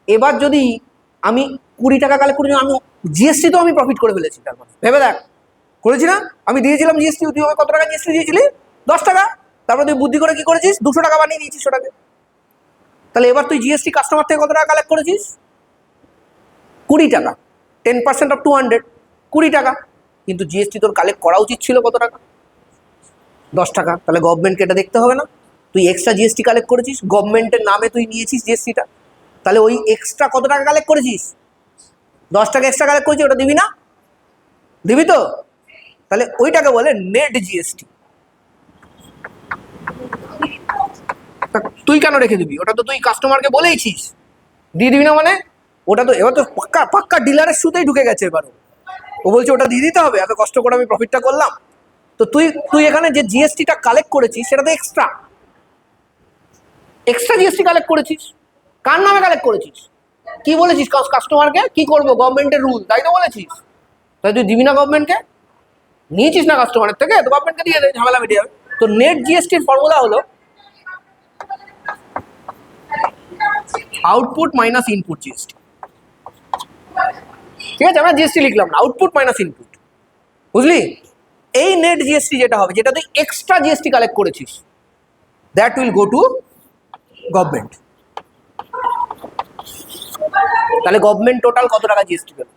এবার যদি আমি 20 টাকা কালেক্ট করেছি, আমি জিএসটি তো আমি প্রফিট করে ফেলেছি। তারপর ভেবে দেখ, করেছি না? আমি দিয়েছিলাম জিএসটি, তুই কত টাকা জিএসটি দিয়েছিলি? 10 টাকা। তারপর তুই বুদ্ধি করে কি করেছিস? 200 টাকা বানিয়ে দিয়েছিস ওটাকে। তাহলে এবার তুই জিএসটি কাস্টমার থেকে কত টাকা কালেক্ট করেছিস? 20 টাকা। 10% অফ 200, 20 টাকা। কিন্তু জিএসটি তোর কালেক্ট করা উচিত ছিল কত টাকা? 10 টাকা। তাহলে গভর্নমেন্টকে এটা দেখতে হবে না? তুই এক্সট্রা জিএসটি কালেক্ট করেছিস, গভর্নমেন্টের নামে তুই নিয়েছিস জিএসটিটা, তাহলে ওই এক্সট্রা কত টাকা কালেক্ট করেছিস? 10 টাকা এক্সট্রা কালেক্ট করেছিস, ওটা দিবি না? দিবি তো? তাহলে ওইটাকে বলে নেট জিএসটি। তুই কেন রেখে দিবি? ওটা তো তুই কাস্টমারকে বলেইছিস, দিয়ে দিবি না মানে? ওটা তো এবার তো পাক্কা পাক্কা ডিলারের সুতেই ঢুকে গেছে। এবার ও বলছে ওটা দিয়ে দিতে হবে, এত কষ্ট করে আমি প্রফিটটা করলাম। তো তুই তুই এখানে যে জিএসটিটা কালেক্ট করেছিস সেটা তো এক্সট্রা এক্সট্রা জিএসটি কালেক্ট করেছিস। কার নামে কালেক্ট করেছিস? কি বলেছিস কাস্টমারকে? কি করবো, গভর্নমেন্টের রুল, তাই তো বলেছিস। তাই তুই দিবি না গভর্নমেন্টকে? নিয়েছিস না কাস্টমারের থেকে, তো গভর্নমেন্টকে দিয়ে দে, ঝামেলা মিটে যাবে। তো নেট জিএসটির ফর্মুলা হলো আউটপুট মাইনাস ইনপুট জিএসটি। ঠিক আছে, আমরা জিএসটি লিখলাম না, আউটপুট মাইনাস ইনপুট, বুঝলি? এই নেট জিএসটি যেটা হবে, যেটা তুই এক্সট্রা জিএসটি কালেক্ট করেছিস, that will go to government. তাহলে গভর্নমেন্ট টোটাল কত টাকা জিএসটি পেল?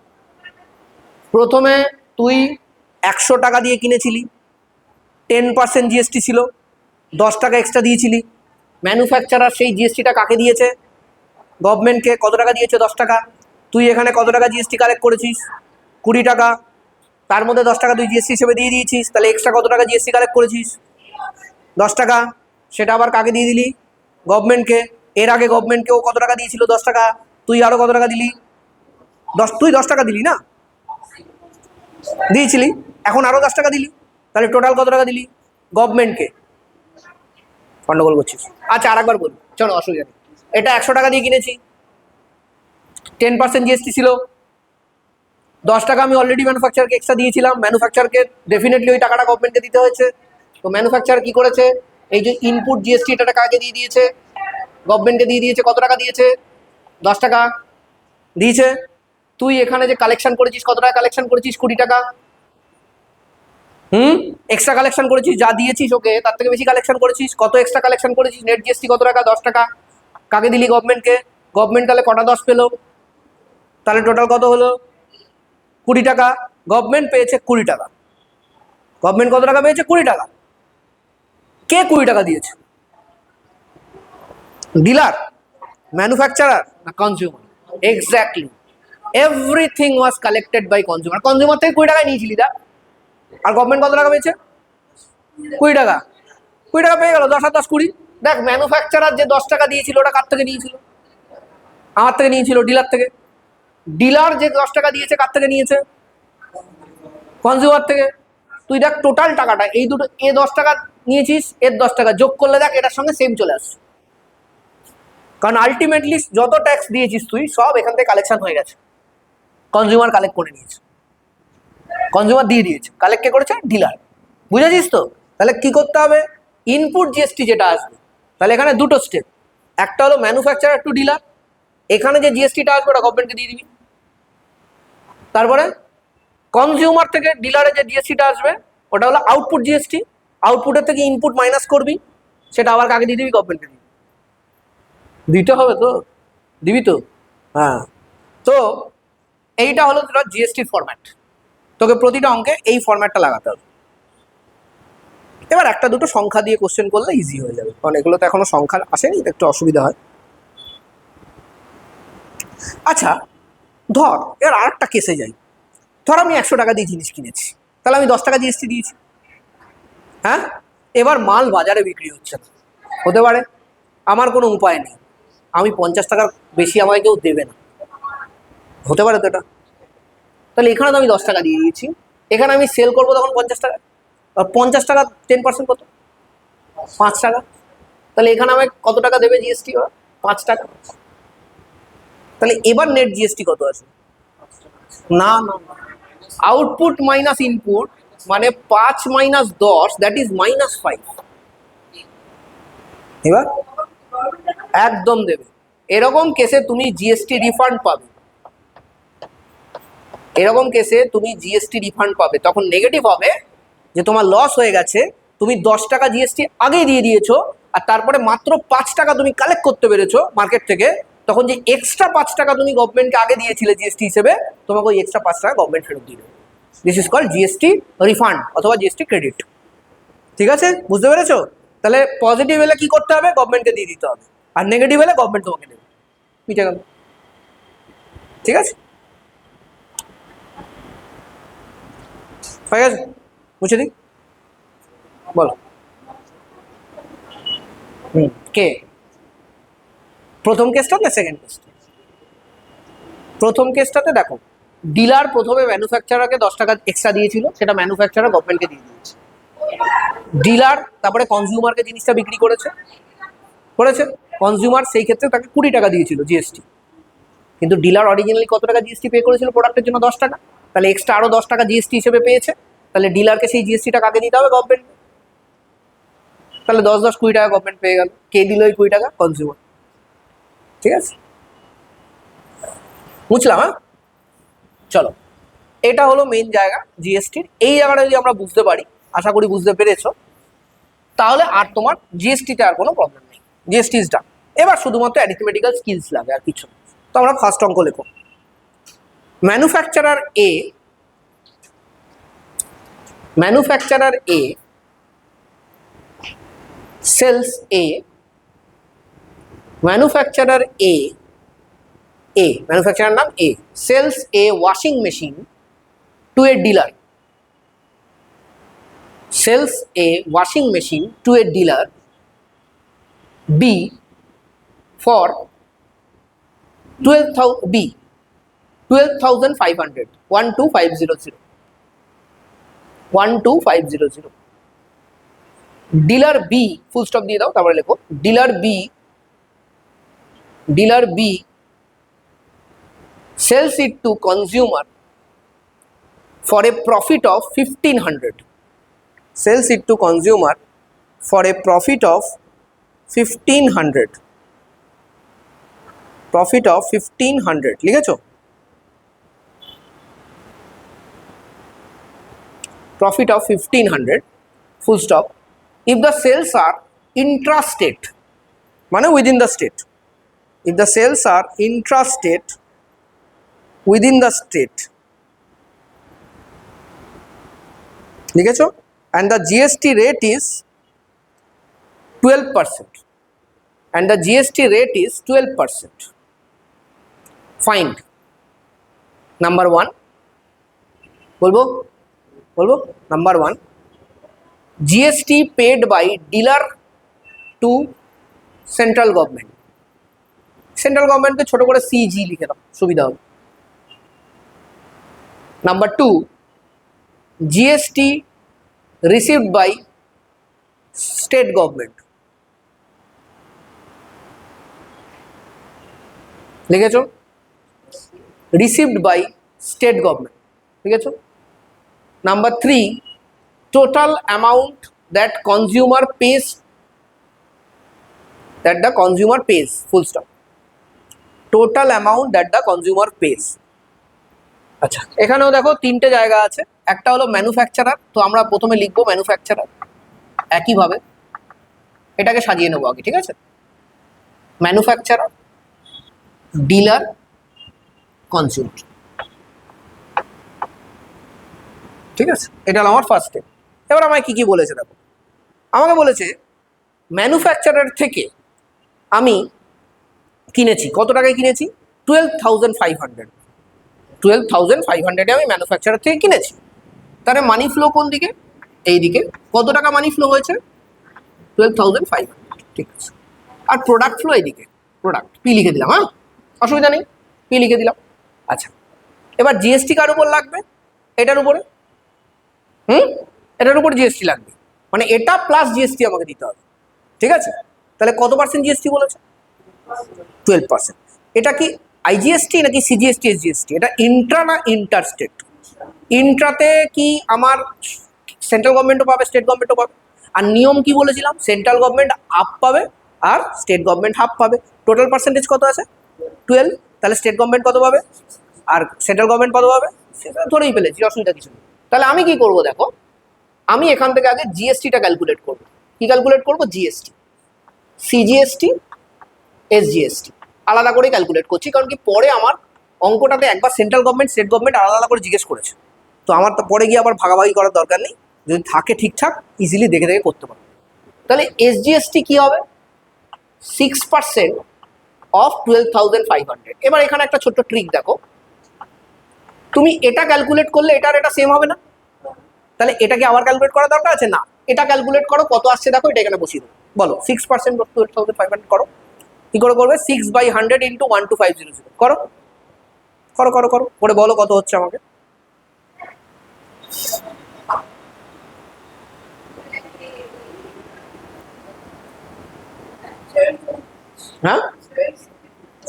প্রথমে তুই 100 টাকা দিয়ে কিনেছিলি, 10% জিএসটি ছিল, 10 টাকা এক্সট্রা দিয়েছিলি। ম্যানুফ্যাকচারার সেই জিএসটিটা কাকে দিয়েছে? গভর্নমেন্টকে। কত টাকা দিয়েছে? 10 টাকা। তুই এখানে কত টাকা জিএসটি কালেক্ট করেছিস? 20 টাকা। তার মধ্যে 10 টাকা তুই জিএসটি হিসেবে দিয়ে দিয়েছিস, তাহলে এক্সট্রা কত টাকা জিএসটি কালেক্ট করেছিস? 10 টাকা। সেটা আবার কাকে দিয়ে দিলি? গভর্নমেন্টকে। এর আগে গভর্নমেন্টকেও কত টাকা দিয়েছিল? 10 টাকা। তুই আরো কত টাকা দিলি? তুই 10 টাকা দিলি না? দিয়েছিলি। এখন আরো 10 টাকা দিলি, তাহলে টোটাল কত টাকা দিলি গভর্নমেন্টকে? গন্ডগোল করছিস। আচ্ছা আরেকবার বলি, চলো অসুবিধা নেই। এটা 100 টাকা দিয়ে কিনেছি, 10% জিএসটি ছিল, 10 টাকা আমি অলরেডি ম্যানুফ্যাকচারকে এক্সট্রা দিয়েছিলাম। ম্যানুফ্যাকচারকে ডেফিনেটলি ওই টাকাটা গভর্নমেন্টকে দিতে হয়েছে। তো ম্যানুফ্যাকচার কি করেছে? এই যে ইনপুট জিএসটি, এটা কাকে দিয়ে দিয়েছে? গভর্নমেন্টকে দিয়ে দিয়েছে। কত টাকা দিয়েছে? 10 টাকা দিয়েছে। তুই এখানে যে কালেকশন করেছিস, কত টাকা কালেকশন করেছিস? 20 টাকা। এক্সট্রা কালেকশন করেছিস, যা দিয়েছিস ওকে তার থেকে বেশি কালেকশন করেছিস। কত এক্সট্রা কালেকশন করেছিস? নেট জিএসটি কত টাকা? 10 টাকা। কাকে দিলি? গভর্নমেন্টকে। গভর্নমেন্ট তাহলে কটা 10 পেলো? তাহলে টোটাল কত হলো? 20 টাকা। গভর্নমেন্ট পেয়েছে 20 টাকা। গভর্নমেন্ট কত টাকা পেয়েছে? 20 টাকা। কে 20 টাকা দিয়েছে? ডিলার, ম্যানুফ্যাকচারার, না consumer? Exactly, everything was collected by consumer. Consumer থেকে 20 টাকায় নিয়েছিলি দা। আর গভর্নমেন্ট কত টাকা পেয়েছে? 20 টাকা। 20 টাকা পেয়ে গেল। 10 আর 10 20। দেখ ম্যানুফ্যাকচারার যে 10 টাকা দিয়েছিল ওটা কার থেকে নিয়েছিল? আমার থেকে নিয়েছিল, ডিলার থেকে। ডিলার যে 10 টাকা দিয়েছে কার থেকে নিয়েছে? কনজিউমার থেকে। তুই দেখ টোটাল টাকাটা, এই দুটো, এ 10 টাকা নিয়েছিস, এর 10 টাকা যোগ করলে দেখ এটার সঙ্গে সেম চলে আসছে। কারণ আলটিমেটলি যত ট্যাক্স দিয়েছিস তুই সব এখান থেকে কালেকশন হয়ে গেছে, কনজিউমার কালেক্ট করে নিয়েছে, কনজিউমার দিয়ে দিয়েছে। কালেক্ট কে করেছে? ডিলার। বুঝেছিস তো? তাহলে কি করতে হবে? ইনপুট জিএসটি যেটা আসবে, তাহলে এখানে দুটো স্টেপ। একটা হলো ম্যানুফ্যাকচারার টু ডিলার, এখানে যে জিএসটিটা আসবে ওটা গভর্নমেন্টকে দিয়ে দিবি। তারপরে কনজিউমার থেকে ডিলারে যে জিএসটিটা আসবে ওটা হলো আউটপুট জিএসটি। আউটপুটের থেকে ইনপুট মাইনাস করবি, সেটা আবার কাকে দিয়ে দিবি? গভর্নমেন্টকে দিবি। দিতে হবে তো, দিবি তো? হ্যাঁ। তো এইটা হলো তোর জিএসটির ফরম্যাট। তোকে প্রতিটা অঙ্কে এই ফরম্যাটটা লাগাতে হবে। এবার একটা দুটো সংখ্যা দিয়ে কোশ্চেন করলে ইজি হয়ে যাবে, কারণ এগুলো তো এখনো সংখ্যা আসেনি, একটু অসুবিধা হয়। আচ্ছা, ধর এবার আর একটা কেসে যাই। ধর আমি 100 টাকা দিয়ে জিনিস কিনেছি, তাহলে আমি 10 টাকা জিএসটি দিয়েছি। হ্যাঁ, এবার মাল বাজারে বিক্রি হচ্ছে না, হতে পারে আমার কোনো উপায় নেই, আমি 50 টাকার বেশি আমায় কেউ দেবে না, হতে পারে তো এটা। তাহলে এখানে তো আমি 10 টাকা দিয়ে দিয়েছি, এখানে আমি সেল করবো তখন 50 টাকা। আর 50 টাকা 10% কত? 5 টাকা। তাহলে এখানে আমায় কত টাকা দেবে জিএসটি? 5 টাকা। তাহলে এবার নেট জিএসটি কত আছে? না না, আউটপুট মাইনাস ইনপুট মানে 5 মাইনাস 10, দ্যাট ইজ -5। এবার একদম দেবে। এরকম কেসে তুমি জিএসটি রিফান্ড পাবে, এরকম কেসে তুমি জিএসটি রিফান্ড পাবে। তখন নেগেটিভ হবে যে তোমার লস হয়ে গেছে, তুমি 10 টাকা জিএসটি আগেই দিয়ে দিয়েছো, আর তারপরে মাত্র 5 টাকা তুমি কালেক্ট করতে পেরেছো মার্কেট থেকে। তখন যে এক্সট্রা 5 টাকা তুমি গভর্নমেন্টকে আগে দিয়েছিলে জিএসটি হিসেবে, তোমাকে ওই এক্সট্রা 5 টাকা গভর্নমেন্ট ফেরত দিয়ে দেবে। This is called GST refund অথবা জিএসটি ক্রেডিট। ঠিক আছে, বুঝতে পেরেছো? তাহলে পজিটিভ হলে কি করতে হবে? গভর্নমেন্টকে দিয়ে দিতে হবে, আর নেগেটিভ হলে গভর্নমেন্ট তোমাকে দেবে। মিটে গেল। ঠিক আছে, হয়ে গেছে? বুঝে দিই, বলো। কে প্রথম কেসটা না সেকেন্ড কেসটা? প্রথম কেসটাতে দেখো, ডিলার প্রথমে ম্যানুফ্যাকচারারকে 10 টাকা এক্সট্রা দিয়েছিল, সেটা ম্যানুফ্যাকচারার গভর্নমেন্টকে দিয়ে দিয়েছে। ডিলার তারপরে কনজিউমারকে জিনিসটা বিক্রি করেছে, কনজিউমার সেই ক্ষেত্রে তাকে 20 টাকা দিয়েছিল জিএসটি, কিন্তু ডিলার অরিজিনালি কত টাকা জিএসটি পে করেছিল প্রোডাক্টের জন্য? 10 টাকা। তাহলে এক্সট্রা আরো 10 টাকা জিএসটি হিসেবে পেয়েছে, তাহলে ডিলারকে সেই জিএসটিটা কাকে দিতে হবে? গভর্নমেন্ট। তাহলে 10 10 20 টাকা গভর্নমেন্ট পেয়ে গেল। কে দিল ওই 20 টাকা? কনজিউমার। ঠিক আছে, বুঝলাম? হ্যাঁ, চলো, এটা হলো মেইন জায়গা জিএসটির। এই জায়গাটা যদি আমরা বুঝতে পারি, আশা করি বুঝতে পেরেছো, তাহলে আর তোমার জিএসটিতে আর কোনো প্রবলেম নেই, জিএসটি ইজ ডান। এবার শুধুমাত্র অ্যারিথমেটিক্যাল স্কিলস লাগে, আর কিছু। তো আমরা ফার্স্ট অঙ্ক লেখো। Manufacturer A, manufacturer A sells a, manufacturer A, manufacturer নাম A, sells a washing machine to a dealer, sells a washing machine to a dealer B for 12,500, 12500, 12500। Dealer B, full stop দিয়ে দাও, তারপরে লেখো dealer B sells it to consumer for a profit of 1500, sells it to consumer for a profit of 1500, profit of 1500 লিখেছো? profit of 1500, full stop. If the sales are intrastate, মানে within the state, if the sales are intrastate within the state, লিখেছো? and the GST rate is 12%, and the GST rate is 12%, find number 1, বলবো number 1, GST paid by dealer to central government, central গভর্নমেন্টকে ছোট করে সিজি লিখে দাও, সুবিধা হবে। Number 2, GST received by state government, লিখেছো? received by state government, লিখেছো? Number 3, total amount that consumer pays, that the consumer pays, full stop, total amount that the consumer pays, আচ্ছা, এখানেও দেখো তিনটে জায়গা আছে। একটা হলো ম্যানুফ্যাকচারার, তো আমরা প্রথমে লিখবো ম্যানুফ্যাকচারার। একইভাবে এটাকে সাজিয়ে নেবো আগে, ঠিক আছে? Manufacturer, dealer, consumer. ঠিক আছে, এটা হলো আমার ফার্স্ট স্টেপ। এবার আমায় কি কি বলেছে দেখো। আমাকে বলেছে ম্যানুফ্যাকচারার থেকে আমি কিনেছি, কত টাকায় কিনেছি? 12,500। 12,500-এ আমি ম্যানুফ্যাকচারার থেকে কিনেছি। তাহলে মানি ফ্লো কোন দিকে? এই দিকে। কত টাকা মানি ফ্লো হয়েছে? 12,500। ঠিক আছে। আর প্রোডাক্ট ফ্লো এইদিকে। প্রোডাক্ট পি লিখে দিলাম, হ্যাঁ, অসুবিধা নেই, পি লিখে দিলাম। আচ্ছা, এবার জিএসটি কার উপর লাগবে? এটার উপরে। এটার উপর জিএসটি লাগবে, মানে এটা প্লাস জিএসটি আমাকে দিতে হবে। ঠিক আছে, তাহলে কত পার্সেন্ট জিএসটি বলেছে? 12%। এটা কি আইজিএসটি নাকি সিজিএসটি এসজিএসটি? এটা ইন্ট্রা না ইন্টার স্টেট? ইন্ট্রাতে কি আমার সেন্ট্রাল গভর্নমেন্টও পাবে, স্টেট গভর্নমেন্টও পাবে। আর নিয়ম কি বলেছিলাম? সেন্ট্রাল গভর্নমেন্ট হাফ পাবে আর স্টেট গভর্নমেন্ট হাফ পাবে। টোটাল পার্সেন্টেজ কত আছে? 12। তাহলে স্টেট গভর্নমেন্ট কত পাবে আর সেন্ট্রাল গভর্নমেন্ট কত পাবে? সেটা ধরেই ফেলেছি, অসুবিধা কিছু নেই। তাহলে আমি কি করব দেখো, আমি এখান থেকে আগে জিএসটিটা ক্যালকুলেট করব। কি ক্যালকুলেট করব? জিএসটি, সিজিএসটি, এসজিএসটি আলাদা করে ক্যালকুলেট করছি, কারণ কি পরে আমার অঙ্কটাতে একবার সেন্ট্রাল গভর্নমেন্ট স্টেট গভর্নমেন্ট আলাদা আলাদা করে জিজ্ঞেস করেছে, তো আমার তো পরে গিয়ে আবার ভাগাভাগি করার দরকার নেই, যদি থাকে ঠিকঠাক ইজিলি দেখে দেখে করতে পারবো। তাহলে এসজিএসটি কি হবে? 6% অফ 12,500। এবার এখানে একটা ছোট্ট ট্রিক দেখো, তুমি এটা ক্যালকুলেট করলে এটার এটা সেম হবে না? তাহলে এটাকে আবার ক্যালকুলেট করার দরকার আছে না? এটা ক্যালকুলেট করো, কত আসছে দেখো, এটা এখানে বসিয়ে দেবো। বলো 6% অফ 12,500 করো। কি করে করবে? 6/100 ইন্টু 12500 করো করো করো করো করে বলো কত হচ্ছে আমাকে। হ্যাঁ,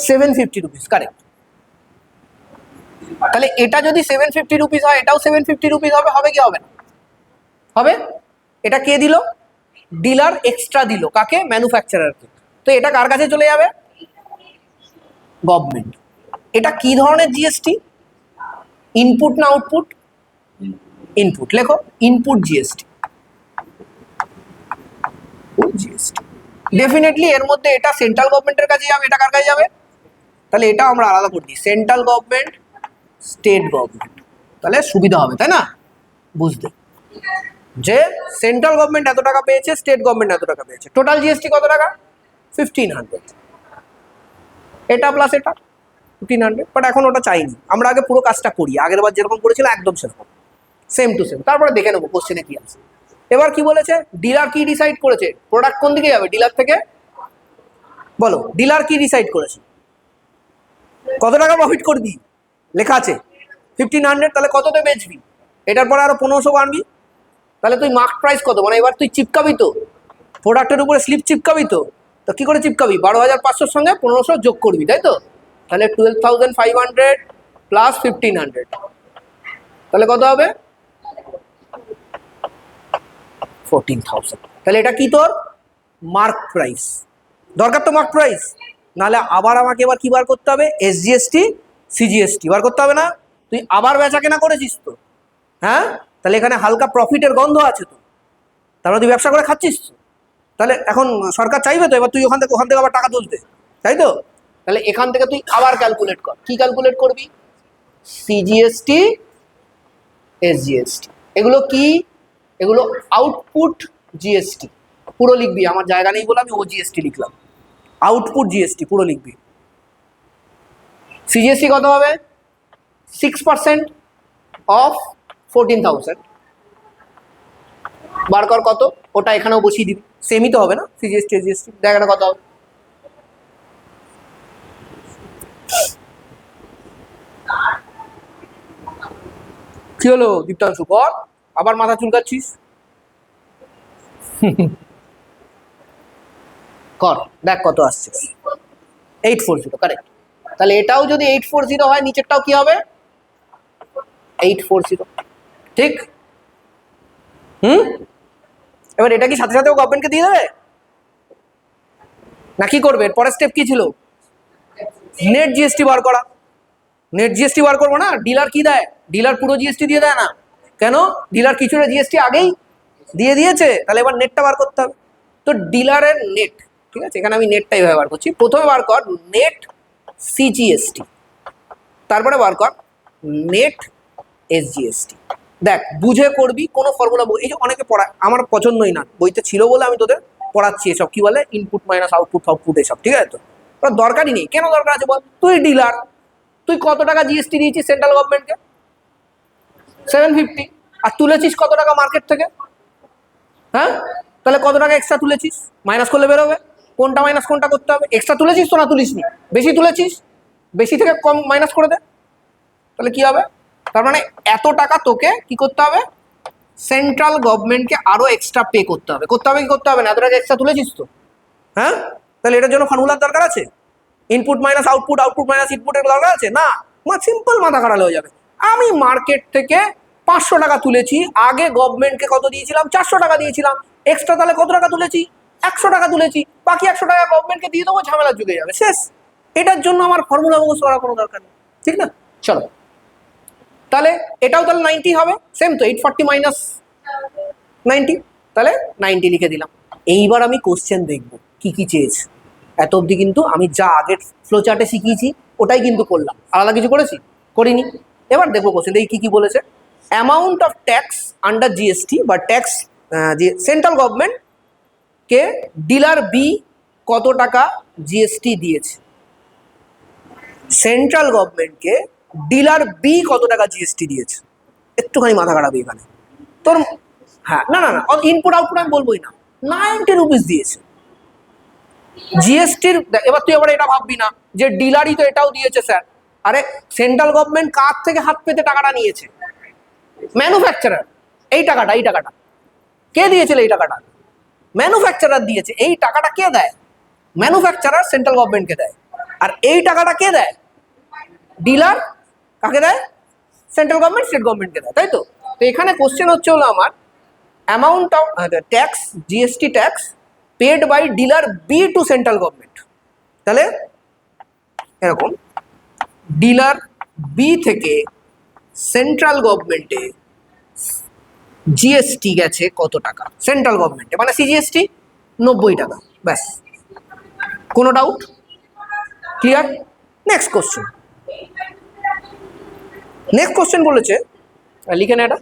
750 রুপিস, কারেক্ট। তাহলে এটা যদি 750 রুপিস হয়, এটাও 750 রুপিস হবে। হবে কি হবে না? হবে। এটা কে দিল? ডিলার এক্সট্রা দিল। কাকে? ম্যানুফ্যাকচারারকে। তো এটা কার কাছে চলে যাবে? গভর্নমেন্ট। এটা কি ধরনের জিএসটি? ইনপুট না আউটপুট? ইনপুট। লেখো ইনপুট জিএসটি। জিএসটি ডেফিনেটলি এর মধ্যে এটা সেন্ট্রাল গভর্নমেন্টের কাছে যাবে, এটা কার কাছে যাবে? তাহলে এটা আমরা আলাদা করে দিই, সেন্ট্রাল গভর্নমেন্ট, স্টেট গভর্নমেন্ট। তাহলে সুবিধা হবে, তাই না বুঝতে, যে সেন্ট্রাল গভর্নমেন্ট এত টাকা পেয়েছে, স্টেট গভর্নমেন্ট এত টাকা পেয়েছে। টোটাল জিএসটি কত টাকা? 1500। এটা প্লাস এটা 1500। বাট এখন ওটা চাইনি, আমরা আগে পুরো কাজটা করি, আগের বার যেরকম করেছিল একদম সেরকম, সেম টু সেম। তারপরে দেখে নেবো কোশ্চেনে কি আছে। এবার কি বলেছে? ডিলার কি ডিসাইড করেছে? প্রোডাক্ট কোন দিকে যাবে? ডিলার থেকে। বলো ডিলার কি ডিসাইড করেছে? কত টাকা প্রফিট করবি? লেখা আছে 1500। তাহলে কততে বেচবি? এটার পরে আরো 1500 আনবি। তাহলে তুই মার্ক প্রাইস কত, মানে এবার তুই চিপকাবি তো প্রোডাক্টের উপরে, স্লিপ চিপকাবি তো। তো কি করে চিপকাবি? 12,500-র সঙ্গে 1500 যোগ করবি, তাই তো? তাহলে 12,500 প্লাস 1500, তাহলে কত হবে? 14,000। তাহলে এটা কি তোর মার্ক প্রাইস। দরকার তো মার্ক প্রাইস, নাহলে আবার আমাকে এবার কি বার করতে হবে? এসজিএসটি, সিজিএসটি বার করতে হবে না? তুই আবার বেচা কেনা করেছিস তো, হ্যাঁ? তাহলে এখানে হালকা প্রফিটের গন্ধ আছে তো, তারপরে তুই ব্যবসা করে খাচ্ছিস তো। তাহলে এখন সরকার চাইবে তো এবার তুই ওখান থেকে আবার টাকা তুলতে, তাই তো? তাহলে এখান থেকে তুই আবার ক্যালকুলেট কর। কি ক্যালকুলেট করবি? CGST, SGST. এগুলো কি? এগুলো আউটপুট জিএসটি। পুরো লিখবি, আমার জায়গা নেই বলে আমি ও জিএসটি লিখলাম। আউটপুট জিএসটি পুরো লিখবি। সিজিএসটি কত হবে? 6% অফ 14,000। বার কর কত, ওটা এখানেও বসিয়ে দিবি, সেমই তো হবে না? সিজিএসটি এসজিএসটি জায়গাটা কত হবে? কি হলো দীপ্তাংশু, কর। আবার মাথা চুলকাচ্ছিস? কর, দেখ কত আসছে। 840, কারেক্ট। তাহলে এটাও যদি 840 হয়, নিচেরটাও কি হবে? 840, ঠিক? এবার এটা কি সাথে সাথেও গভর্নমেন্টকে দিয়ে দেবে না কি করবে? পরের স্টেপ কি ছিল? নেট জিএসটি বার করা। নেট জিএসটি বার করবো না, ডিলার কি দেয়, ডিলার পুরো জিএসটি দিয়ে দেয় না, কেন, ডিলার কিছুটা জিএসটি আগেই দিয়ে দিয়েছে, তাহলে এবার নেটটা বার করতে হবে। তো ডিলারের নেট, ঠিক আছে, এখানে আমি নেটটাই বার করছি, প্রথমে বার কর নেট সিজিএসটি, তারপরে বার কর নেট এসজিএসটি। দেখ বুঝে করবি, কোনো ফর্মুলা, এই যে অনেকে পড়ায়, আমার পছন্দই না, বইতে ছিল বলে আমি তোদের পড়াচ্ছি এসব, কি বলে ইনপুট মাইনাস আউটপুট আউটপুট এসব, ঠিক আছে, তো তোর দরকারই নেই, কেন দরকার আছে বল, তুই ডিলার, তুই কত টাকা জিএসটি দিয়েছিস সেন্ট্রাল গভর্নমেন্টকে, 750, আর তুলেছিস কত টাকা মার্কেট থেকে, হ্যাঁ, তাহলে কত টাকা এক্সট্রা তুলেছিস, মাইনাস করলে বেরোবে, কোনটা মাইনাস কোনটা করতে হবে, এক্সট্রা তুলেছিস তো না তুলিসনি, বেশি তুলেছিস, বেশি থেকে কম মাইনাস করে দে, তাহলে কি হবে, তার মানে এত টাকা তোকে কি করতে হবে, সেন্ট্রাল গভর্নমেন্টকে আরো এক্সট্রা পে করতে হবে, করতে হবে কি করতে হবে না, এত টাকা এক্সট্রা তুলেছিস তো, হ্যাঁ, তাহলে এটার জন্য ফর্মুলার দরকার আছে, input minus output output minus ইনপুটের দরকার আছে না, সিম্পল মাথা খারাপ হয়ে যাবে, আমি মার্কেট থেকে 500 টাকা তুলেছি, আগে গভর্নমেন্টকে কত দিয়েছিলাম, 400 টাকা দিয়েছিলাম, এক্সট্রা তাহলে কত টাকা তুলেছি, 100 টাকা তুলেছি, বাকি 100 টাকা গভর্নমেন্টকে দিয়ে দেবো, ঝামেলা জুড়ে যাবে, শেষ, এটার জন্য আমার ফর্মুলা মুখস্থ করার কোনো দরকার নেই, ঠিক না, চলো, তাহলে এটাও তাহলে 90 হবে, সেম তো 840 মাইনাস 90, তাহলে 90 লিখে দিলাম। এইবার আমি কোশ্চেন দেখব কি কি চেয়েছে, এত অবধি কিন্তু আমি যা আগের ফ্লো চার্টে শিখিয়েছি ওটাই কিন্তু করলাম, আলাদা কিছু করেছি, করিনি, এবার দেখবো কোশ্চেন এই কি কি বলেছে, amount of tax under GST বা ট্যাক্স, যে সেন্ট্রাল গভর্নমেন্ট কে ডিলার বি কত টাকা জিএসটি দিয়েছে, সেন্ট্রাল গভর্নমেন্টকে ডিলার বি কত টাকা জিএসটি দিয়েছে, একটুখানি মাথা খারাপ এখানে তোর, হ্যাঁ, না না না, ইনপুট আউটপুট আমি বলবোই না, 90 রুপিস দিয়েছে জিএসটির, এবার তুই আবার এটা ভাববি না যে ডিলারই তো এটাও দিয়েছে স্যার, আরে সেন্ট্রাল গভর্নমেন্ট কার থেকে হাত পেতে টাকাটা নিয়েছে, ম্যানুফ্যাকচারার, এই টাকাটা কে দিয়েছিল, এই টাকাটা ম্যানুফ্যাকচারার দিয়েছে, এই টাকাটা কে দেয়, ম্যানুফ্যাকচারার সেন্ট্রাল গভর্নমেন্টকে দেয়, আর এই টাকাটা কে দেয়, ডিলার কাকে দেয়, সেন্ট্রাল গভর্নমেন্ট স্টেট গভর্নমেন্টকে দেয়, তাই তো, তো এখানে কোশ্চেন হচ্ছে হলো আমার amount of tax GST tax paid by dealer B to central government, তাহলে এরকম ডিলার বি থেকে সেন্ট্রাল গভর্নমেন্টে জিএসটি গেছে কত টাকা, সেন্ট্রাল গভর্নমেন্টে মানে সিজিএসটি 90 টাকা, ব্যাস, কোনো doubt, clear, next question, next question বলেছে, লিখে না এটা,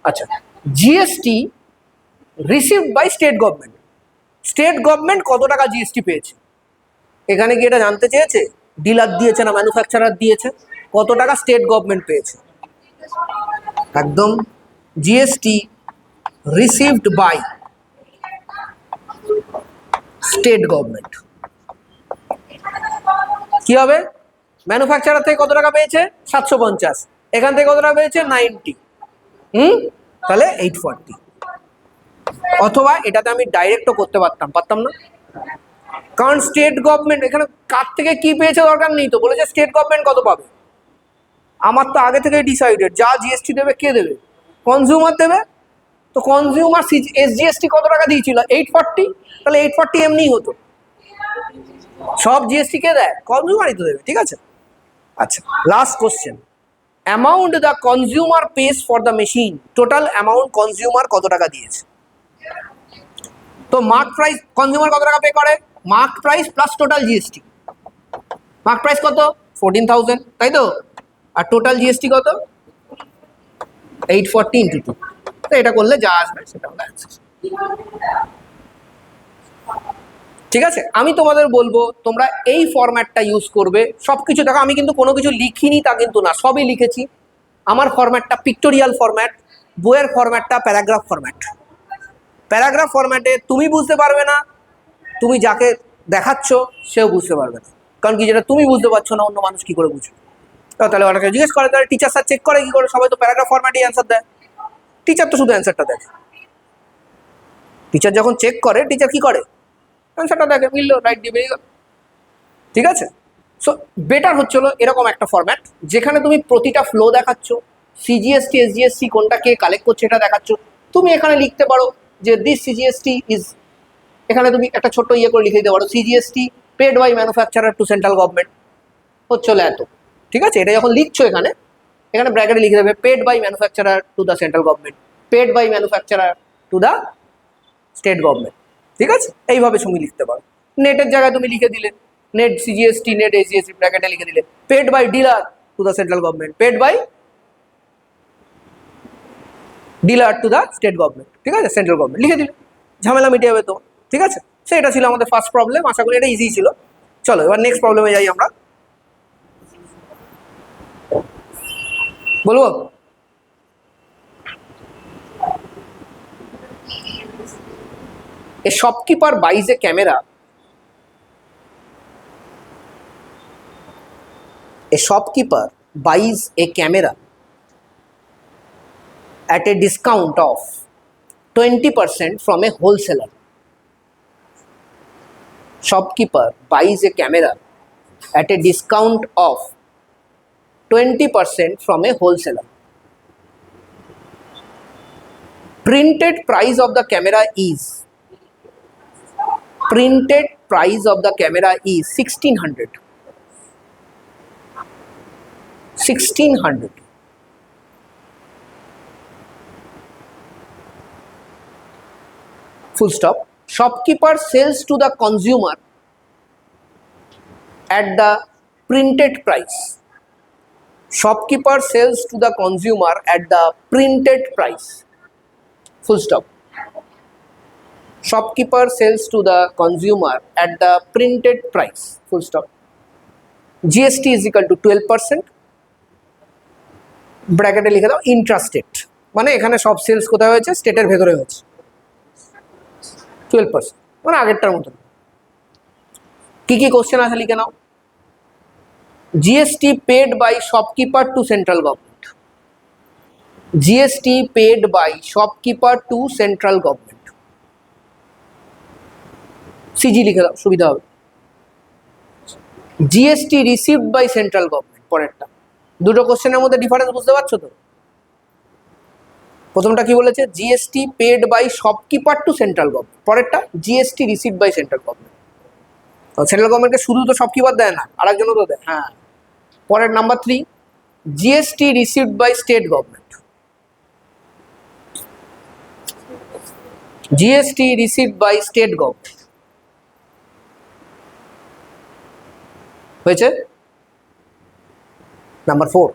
আচ্ছা, GST received by state government, state government কত টাকা জিএসটি পেয়েছে, এখানে কি এটা জানতে চেয়েছে, ডিলার দিয়েছে না ম্যানুফ্যাকচারার দিয়েছে, কত টাকা স্টেট গভর্নমেন্ট পেয়েছে, একদম GST received by state government, কি হবে, ম্যানুফ্যাকচারার থেকে কত টাকা পেয়েছে 750, এখান থেকে কত টাকা পেয়েছে 90, তাহলে 840, অথবা এটাতে আমি ডাইরেক্টও করতে পারতাম না, কারণ স্টেট গভর্নমেন্ট এখানে কার থেকে কি পেয়েছে দরকার নেই তো, বলেছে স্টেট গভর্নমেন্ট কত পাবে, আমার তো আগে থেকে ডিসাইডেড, যা জিএসটি দেবে কে দেবে, কনজিউমার দেবে, তো কনজিউমার এসজিএসটি কত টাকা দিয়েছিল 840, তাহলে 840 এমনিই হতো, সব জিএসটি কে দেয়, কনজিউমারই তো দেবে, ঠিক আছে, আচ্ছা, last question, amount the consumer pace for the machine, total amount consumer কত টাকা দিয়েছে, তো মার্ক প্রাইস কনজিউমার কত টাকা পে করে, mark price plus total GST, mark price কত 14,000, তাই তো, আর টোটাল জিএসটি কত 840 ইন্টু 2, তো এটা করলে যা আসবে সেটা হলো অ্যান্সার, ঠিক আছে, আমি তোমাদের বলবো তোমরা এই ফরম্যাটটা ইউজ করবে, সবকিছু দেখো, আমি কিন্তু কোনো কিছু লিখিনি তা কিন্তু না, সবই লিখেছি, আমার ফরম্যাটটা পিক্টোরিয়াল ফরম্যাট, বইয়ের ফরম্যাটটা প্যারাগ্রাফ ফরম্যাট, প্যারাগ্রাফ ফরম্যাটে তুমি বুঝতে পারবে না, তুমি যাকে দেখাচ্ছ সেও বুঝতে পারবে না, কারণ কি যেটা তুমি বুঝতে পারছো না অন্য মানুষ কি করে বুঝবে, তাহলে ওটাকে জিজ্ঞেস করে, তাহলে টিচার স্যার চেক করে কি করে, সবাই তো প্যারাগ্রাফ ফরম্যাটেই অ্যান্সার দেয়, টিচার তো শুধু অ্যান্সারটা দেখে, টিচার যখন চেক করে টিচার কি করে, অ্যান্সারটা দেখে, মিললো, রাইট দিয়ে বেরিয়ে গেল, ঠিক আছে, সো বেটার হচ্ছিল এরকম একটা ফরম্যাট যেখানে তুমি প্রতিটা ফ্লো দেখাচ্ছ, সিজিএসটি এসজিএসটি কোনটা কে কালেক্ট করছে এটা দেখাচ্ছ, তুমি এখানে লিখতে পারো যে দিস সিজিএসটি ইজ এখানে তুমি একটা ছোট্ট ইয়ে করে লিখে দিতে পারো, CGST paid by manufacturer to central government, হচ্ছে এত। ঠিক আছে, এটা যখন লিখছো এখানে, এখানে ব্র্যাকেটে লিখে দেবে paid by manufacturer to the central government, paid by manufacturer to the state government. ঠিক আছে, এইভাবে তুমি লিখতে পারো। নেটের জায়গায় তুমি লিখে দিলে নেট সিজিএসটি নেট এসজিএসটি ব্র্যাকেটে লিখে দিলে paid by dealer to the central government, paid by dealer to the state government. ঠিক আছে, সেন্ট্রাল গভর্নমেন্ট লিখে দিলে, ঝামেলা মিটে যাবে তো। ঠিক আছে, সো এটা ছিল আমাদের ফার্স্ট প্রবলেম, আশা করি এটা ইজি ছিল। চলো এবার নেক্সট প্রবলেমে যাই আমরা। বলবো, a shopkeeper buys a camera. A shopkeeper buys a camera at a discount of 20% from a wholesaler. Shopkeeper buys a camera at a discount of 20% from a wholesaler. Printed price of the camera is 1600. 1600. Full stop. Shopkeeper sells to the consumer at the printed price. Shopkeeper sells to the consumer at the printed price. Full stop. Shopkeeper sells to the consumer at the printed price. Full stop. GST is equal to 12%. ব্র্যাকেটে লিখে দাও ইন্ট্রাস্টেট, মানে এখানে সব সেলস কোথায় হয়েছে, স্টেটের ভেতরে হয়েছে। 12%, মানে আগেরটার মতন। কি কি কোশ্চেন আছে লিখে নাও। GST paid by shopkeeper to central government. GST paid by shopkeeper to central government. CG লিখে দাও, সুবিধা হবে। GST received by central government, পরেরটা। দুটো কোশ্চেনের মধ্যে ডিফারেন্স বুঝতে পারছো তো? প্রথমটা কি বলেছে, GST paid by shopkeeper to central government, পরেরটা GST received by central government. Central গভর্নমেন্টকে শুধু তো শপকিপার দেয় না, আরেকজনও তো দেয়। হ্যাঁ, পরের number 3, GST received by state government. GST received by state government হয়েছে। Number 4,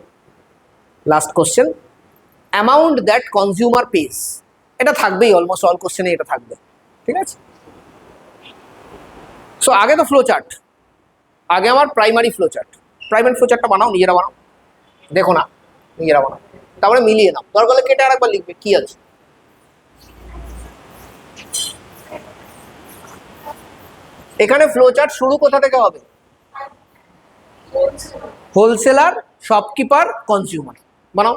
last question, amount that consumer pays. এটা থাকবেই, অলমোস্ট অল কোশ্চেনে এটা থাকবে। ঠিক আছে, সো আগে তো ফ্লো চার্ট, আগে আমার primary flow chart. Primary flow চার্টটা বানাও, নিজেরা বানাও, দেখো না নিজেরা বানাও, তারপরে মিলিয়ে নাও, দরকার হলে কেটে আরেকবার লিখবে কি আছে। এখানে ফ্লো চার্ট শুরু কোথা থেকে হবে, হোলসেলার, শপকিপার, কনজিউমার। বানাও।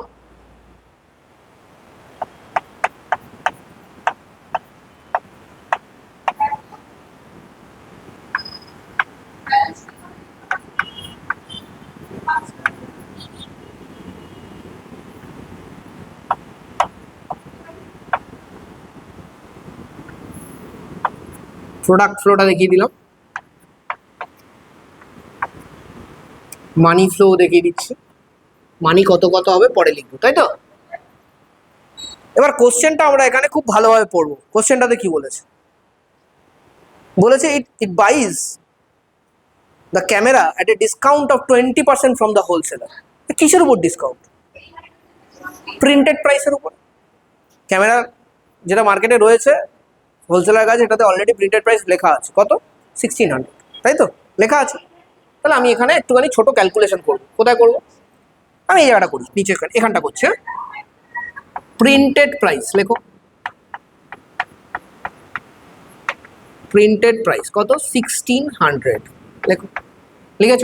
প্রোডাক্ট ফ্লোটা দেখিয়ে দিলাম, মানি ফ্লো দেখিয়ে দিচ্ছি, মানি কত কত হবে পরে লিখবো, তাই তো। এবার কোশ্চেনটা আমরা এখানে খুব ভালোভাবে পড়বো। কোশ্চেনটাতে কি বলেছে, বলেছে it buys the camera at a discount of 20% from the wholesaler. কিসের উপর ডিসকাউন্ট? প্রিন্টেড প্রাইসের উপর। ক্যামেরা যেটা মার্কেটে রয়েছে হোলসেলার কাছে, এটাতে অলরেডি প্রিন্টেড প্রাইস লেখা আছে, কত, 1600, তাই তো লেখা আছে। তাহলে আমি এখানে একটুখানি ছোট ক্যালকুলেশন করবো। কোথায় করবো? আমি এই জায়গাটা করি, নিচে এখানটা করছি। প্রিন্টেড প্রাইস লেখো, প্রিন্টেড প্রাইস কত, 1600 লেখো, লিখেছ?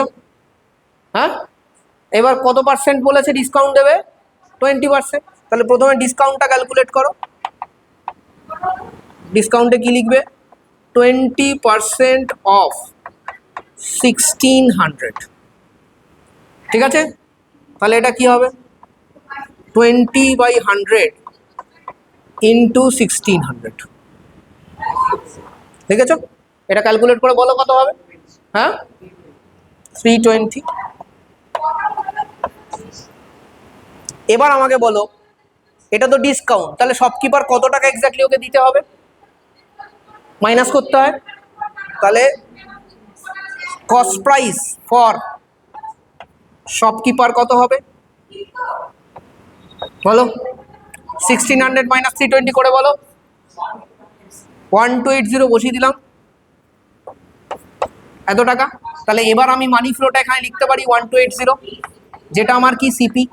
হ্যাঁ, এবার কত পার্সেন্ট বলেছে ডিসকাউন্ট দেবে? 20%। তাহলে প্রথমে ডিসকাউন্টটা ক্যালকুলেট করো। ডিসকাউন্টে কি লিখবে? 20% অফ 1600। ঠিক আছে, তাহলে এটা কি হবে, 20/100 ইন্টু 1600। দেখেছো? এটা ক্যালকুলেট করে বলো কত হবে। হ্যাঁ, 320। এবার আমাকে বলো, এটা তো ডিসকাউন্ট, তাহলে শপকিপার কত টাকা এক্স্যাক্টলি ওকে দিতে হবে, মাইনাস করতে হয়। তাহলে কস্ট প্রাইস ফর শপকিপার কত হবে বলো, 1600 মাইনাস 320 করে বলো, 1280 বসিয়ে দিলাম, এত টাকা। তাহলে এবার আমি মানি ফ্লোটা এখানে লিখতে পারি 1280, যেটা আমার কি সিপি।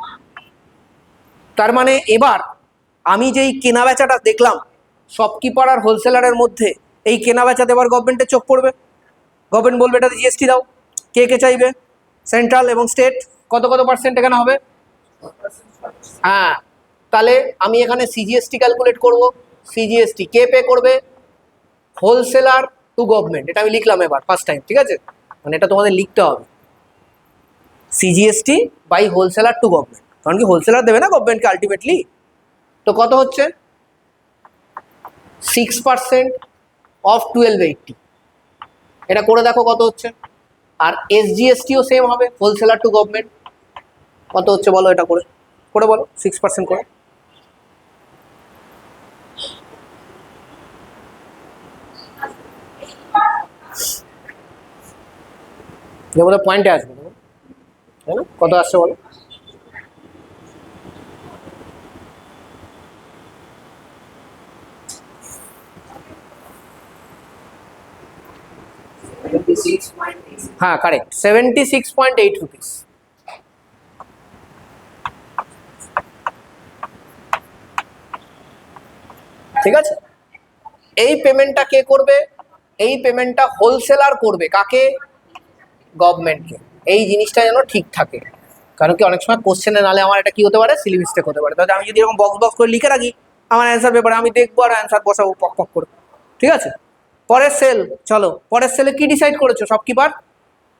তার মানে এবার আমি যেই কেনা বেচাটা দেখলাম শপকিপার আর হোলসেলারের মধ্যে, এই কেনা বেচাতে এবার গভর্নমেন্টের চোখ পড়বে। গভর্নমেন্ট বলবে এটাতে জিএসটি দাও, কে কে চাইবে, সেন্ট্রাল এবং স্টেট। কত কত পার্সেন্ট এখানে হবে, হ্যাঁ। তাহলে আমি এখানে সিজিএসটি ক্যালকুলেট করব। সিজিএসটি কে পে করবে, হোলসেলার টু গভর্নমেন্ট। এটা আমি লিখলাম এবার ফার্স্ট টাইম, ঠিক আছে, মানে এটা তোমাদের লিখতে হবে, CGST by wholesaler to government, কারণ কি হোলসেলার দেবে না গভর্নমেন্টকে আলটিমেটলি। তো কত হচ্ছে, 6% অফ 1280, এটা করে দেখো কত হচ্ছে। আর এসজিএসটিও সেম হবে, হোলসেলার টু গভর্নমেন্ট। কত হচ্ছে বলো, এটা করে করে বলো, 6% করে। বলে পয়েন্টে আসবে, তাই না? কত আসছে বলো, হ্যাঁ কারেক্ট, 76.8 রুপিস। ঠিক আছে, এই পেমেন্টটা কে করবে, এই পেমেন্টটা হোলসেলার করবে, কাকে, গভর্নমেন্টকে। এই জিনিসটা যেন ঠিক থাকে, কারণ কি অনেক সময় কোশ্চেনে নালে আমার এটা কি হতে পারে, সিলি মিস্টেক হতে পারে। তাহলে আমি যদি এরকম বক্স বক্স করে লিখে রাখি আমার অ্যান্সার পেপারে, আমি দেখবো আর অ্যান্সার বসাবো পক পক করে। ঠিক আছে, পরের সেল, চলো পরের সেলে কি ডিসাইড করেছো শপকিপার,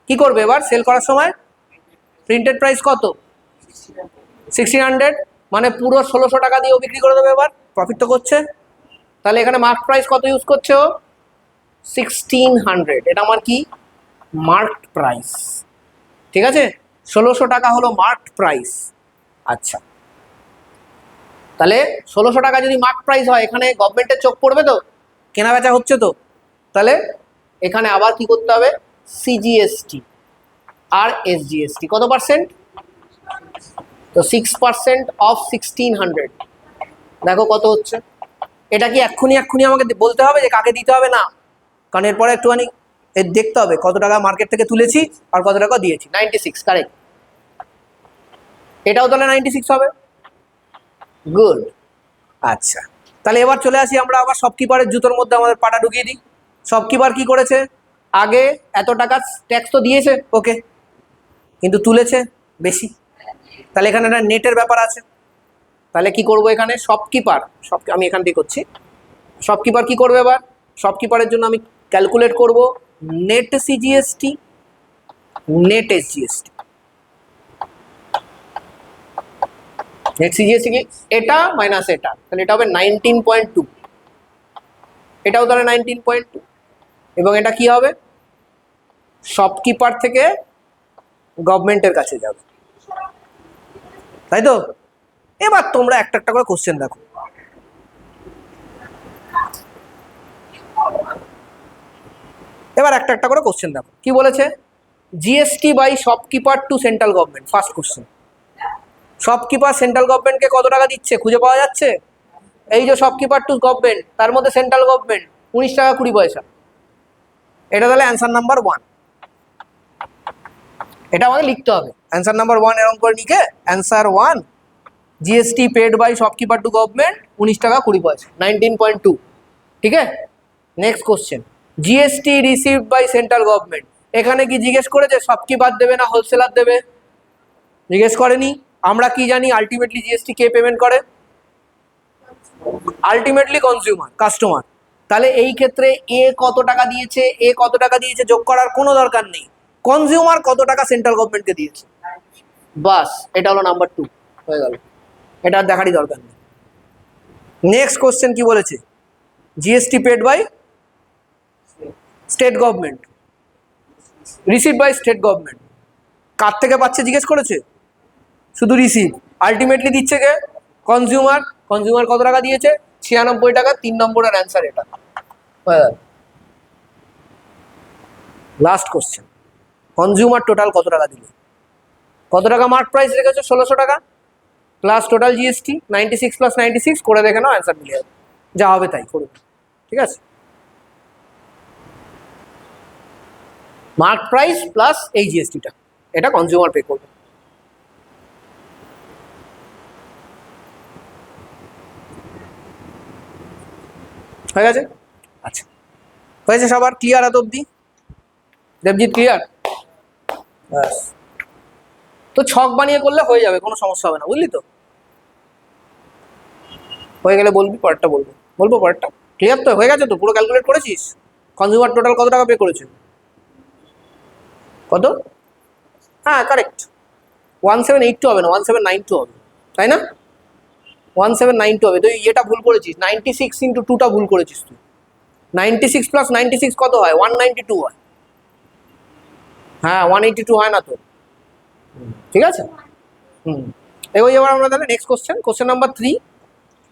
কি করবে এবার সেল করার সময়, প্রিন্টেড প্রাইস কত, 1600, মানে পুরো 1600 টাকা দিয়ে ও বিক্রি করে দেবে, এবার প্রফিট তো করছে। তাহলে এখানে মার্ক প্রাইস কত ইউজ করছে ও, 1600, এটা আমার কি, মার্কড প্রাইস। ঠিক আছে, 1600 টাকা হলো মার্কড প্রাইস। আচ্ছা, তাহলে 1600 টাকা যদি মার্ক প্রাইস হয়, এখানে গভর্নমেন্টের চোখ পড়বে তো, কেনা বেচা হচ্ছে তো। তাহলে এখানে আবার কি করতে হবে, সিজিএসটি আর এসজিএসটি কত পার্সেন্ট, তো 6% অফ 1600, দেখো কত হচ্ছে। এটা কি এক্ষুনি এক্ষুনি আমাকে বলতে হবে যে কাকে দিতে হবে, না, কারণ এরপরে একটুখানি দেখতে হবে কত টাকা মার্কেট থেকে তুলেছি আর কত টাকা দিয়েছি। 96 কারেক্ট, এটাও তাহলে 96 হবে, গুড। আচ্ছা, তাহলে এবার চলে আসি আমরা আবার শপকিপারের জুতোর মধ্যে আমাদের পাটা ঢুকিয়ে দিই। শপকিপার কি করেছে, আগে এত টাকা ট্যাক্স তো দিয়েছে ওকে, কিন্তু তুলেছে বেশি, তাহলে এখানে একটা নেটের ব্যাপার আছে। তাহলে কি করব এখানে, শপকিপার, আমি এখান থেকে করছি, শপকিপার কি করবে এবার, শপকিপারের জন্য আমি ক্যালকুলেট করব net CGST, net SGST. Net CGST কি, এটা মাইনাস এটা, তাহলে এটা হবে 19.2, এটাও তাহলে 19.2, এবং এটা কি হবে, শপকিপার থেকে গভর্নমেন্টের কাছে যাবে, তাই তো। এবার তোমরা একটা একটা করে কোশ্চেন দেখো। এবার একটা একটা করে কোশ্চেন দেখো কি বলেছে, GST by shopkeeper to central government. First question, shopkeeper central গভর্নমেন্টকে কত টাকা দিচ্ছে খুঁজে পাওয়া যাচ্ছে, এই যে শপকিপার টু গভর্নমেন্ট, তার মধ্যে সেন্ট্রাল গভর্নমেন্ট 19 টাকা 20 পয়সা, এটা তাহলে অ্যান্সার নাম্বার 1, এটা আমাদের লিখতে হবে। অ্যান্সার নাম্বার 1 এরকম করে লিখে, answer 1, GST paid by shopkeeper to government 19 টাকা 20 পয়সা, 19.2। ঠিক আছে, next question, GST received by central government, এখানে কি জিজ্ঞেস করেছে শপকিপার দেবে না হোলসেলার দেবে, জিজ্ঞেস করেনি। আমরা কি জানি আলটিমেটলি জিএসটি কে পেমেন্ট করে, আলটিমেটলি কনজিউমার, কাস্টমার। তাহলে এই ক্ষেত্রে এ কত টাকা দিয়েছে, এ কত টাকা দিয়েছে যোগ করার কোনো দরকার নেই, কনজিউমার কত টাকা সেন্ট্রাল গভর্নমেন্টকে দিয়েছে, বাস এটা হলো নাম্বার 2, হয়ে গেল, এটা আর দেখারই দরকার নেই। নেক্সট কোশ্চেন কি বলেছে, GST paid by state government, received by state government. কার থেকে পাচ্ছে জিজ্ঞেস করেছে? শুধু রিসিভ। আলটিমেটলি দিচ্ছে কে? কনজিউমার। কনজিউমার কত টাকা দিয়েছে? 96 টাকা। 3 নম্বরের অ্যান্সার এটা। লাস্ট কোশ্চেন, কনজিউমার টোটাল কত টাকা দিল? কত টাকা মার্ক প্রাইস রেখেছে? 1600 টাকা প্লাস টোটাল জিএসটি 96 প্লাস 96 করে দেখে নাও, অ্যান্সার মিলে যাবে। যা হবে তাই করবে, ঠিক আছে? মার্ক প্রাইস প্লাস এই জিএসটিটা, এটা কনজিউমার পে করবে। হয়ে গেছে? আচ্ছা, হয়েছে সবার ক্লিয়ার এত অব্দি? দেবজিৎ ক্লিয়ার? ব্যাস, তো ছক বানিয়ে করলে হয়ে যাবে, কোনো সমস্যা হবে না, বুঝলি তো? হয়ে গেলে বলবি, পরেরটা বলবো। বলবো পরেরটা? ক্লিয়ার তো? হয়ে গেছে তো? পুরো ক্যালকুলেট করেছিস? কনজিউমার টোটাল কত টাকা পে করেছে? কত? হ্যাঁ কারেক্ট, 1782 হবে না, 1792 হবে, তাই না? 1792 হবে। তুই এটা ভুল করেছিস, 96 ইন্টু 2টা ভুল করেছিস তুই। 96 প্লাস 96 কত হয়? 192 হয়। হ্যাঁ 182 হয় না তো, ঠিক আছে? এবার আমরা তাহলে নেক্সট কোশ্চেন, কোশ্চেন নাম্বার 3।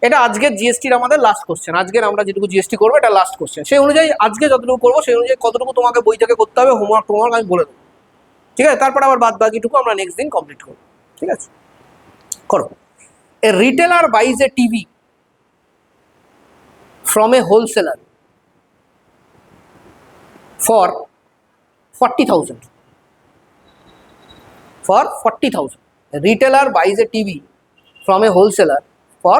এটা আজকের জিএসটির আমাদের লাস্ট কোশ্চেন। আজকের আমরা যেটুকু জিএসটি করবো এটা লাস্ট কোশ্চেন। সেই অনুযায়ী আজকে যতটুকু করবো সেই অনুযায়ী কতটুকু তোমাকে বই থেকে করতে হবে, হোমওয়ার্ক আমি বলে দেবো, ঠিক আছে? তারপর আবার বাদ বাকিটুকু আমরা নেক্সট দিন কমপ্লিট করবো, ঠিক আছে? করো। A retailer buys a TV from a wholesaler for 40,000. For 40,000. A retailer buys a TV from a wholesaler for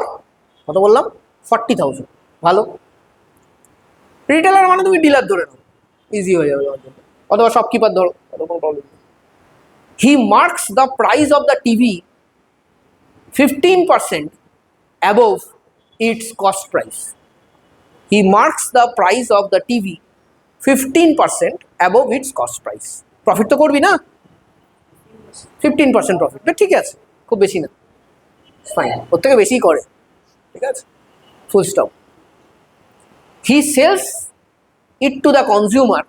কত বললাম? 40,000। ভালো, রিটেলার মানে তুমি ডিলার ধরে নাও, ইজি হয়ে যাবে তোমার জন্য, অথবা শপকিপার ধরো, কোনো প্রবলেম নেই। He marks the price of the TV 15% above its cost price. He marks the price of the TV 15% above its cost price. Profit তো করবি না? 15% প্রফিট, ঠিক আছে, খুব বেশি না, ফাইন, ওর থেকে বেশিই করে, ঠিক আছে, full stop. He sells it to the consumer.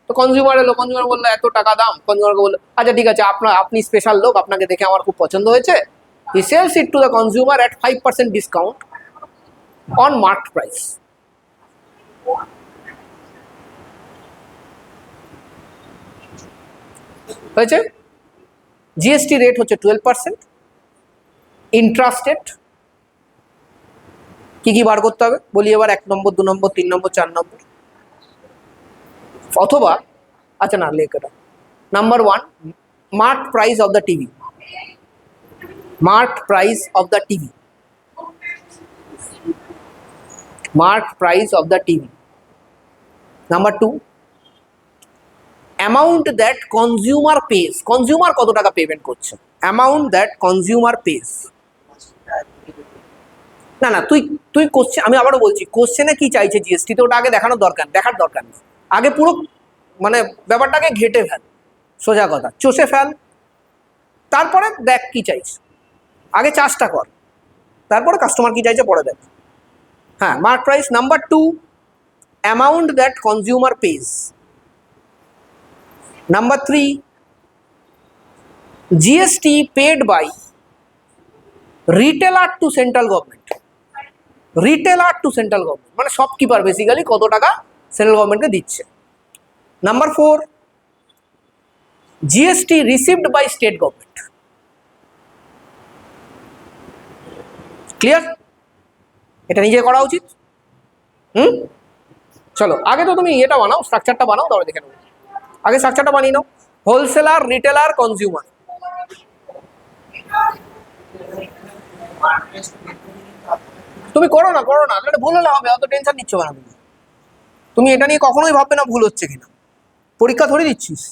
তো কনজিউমার এলো, কনজিউমার বললো এত টাকা দাম, কনজিউমারকে বললো আচ্ছা ঠিক আছে, আপনি স্পেশাল লোক, আপনাকে দেখে আমার খুব পছন্দ হয়েছে। He sells it to the consumer at 5% discount on marked price. হয়েছে? জিএসটি রেট হচ্ছে 12%। ইন্ট্রাস্টেড কি কি বার করতে হবে বলি এবার? 1 নম্বর, 2 নম্বর, 3 নম্বর, 4 নম্বর, অথবা আচ্ছা না লেখ এটা। Number 1, mark price of the TV. Mark price of the TV. Mark price of the TV. Number 2, amount that consumer page. Consumer কত টাকা পেমেন্ট করছে? Amount that consumer page. না না, তুই কোশ্চেন, আমি আবারও বলছি, কোশ্চেনে কি চাইছে জিএসটি তো ওটা আগে দেখার দরকার নেই। আগে পুরো মানে ব্যাপারটাকে ঘেটে ফেল, সোজা কথা, চষে ফেল, তারপরে দেখ কি চাইছে। আগে চাষটা কর, তারপরে কাস্টমার কি চাইছে পরে দেখ। হ্যাঁ, mark price. Number 2, amount that consumer pays. Number 3, GST paid by retailer to central government. Retailer to central government মানে শপকিপার বেসিক্যালি কত টাকা সেন্ট্রাল গভর্নমেন্টকে দিচ্ছে। Number 4, GST received by state government. Clear? এটা নিজে করা উচিত। চলো আগে তো তুমি এটা বানাও, স্ট্রাকচারটা বানাও, তারপরে দেখে নেবো। আগে স্ট্রাকচারটা বানিয়ে নাও। Wholesaler, retailer, consumer. তুমি করো না, ভুল হলে হবে, অত টেনশন নিচ্ছ না তুমি এটা নিয়ে কখনোই ভাববে না ভুল হচ্ছে কিনা। পরীক্ষা ধরে দিচ্ছিস।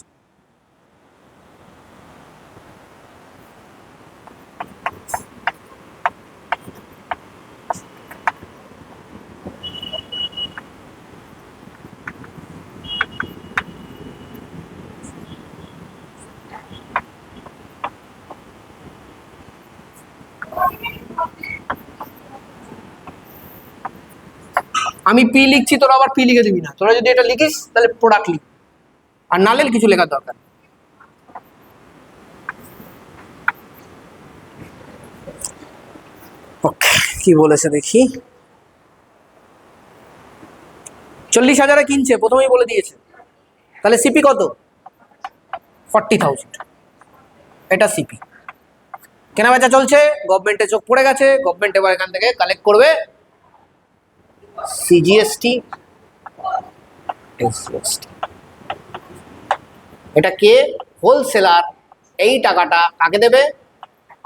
আমি পি লিখছি, তোরা আবার পি লিখে দিবি না। তোরা যদি এটা লিখিস তাহলে প্রোডাক্ট লিখ, আর নালে কিছু লেখার দরকার। ওকে, কি বলেছে দেখি। 40,000-এ কিনছে, প্রথমেই বলে দিয়েছে। তাহলে সিপি কত? 40,000। এটা সিপি। কেনা বেচা চলছে, গভর্নমেন্টে চোখ পড়ে গেছে, গভর্নমেন্ট এবার এখান থেকে কালেক্ট করবে সিজিএসটি, এসজিএসটি। এটা কে? হোলসেলার। এই টাকাটা কাকে দেবে?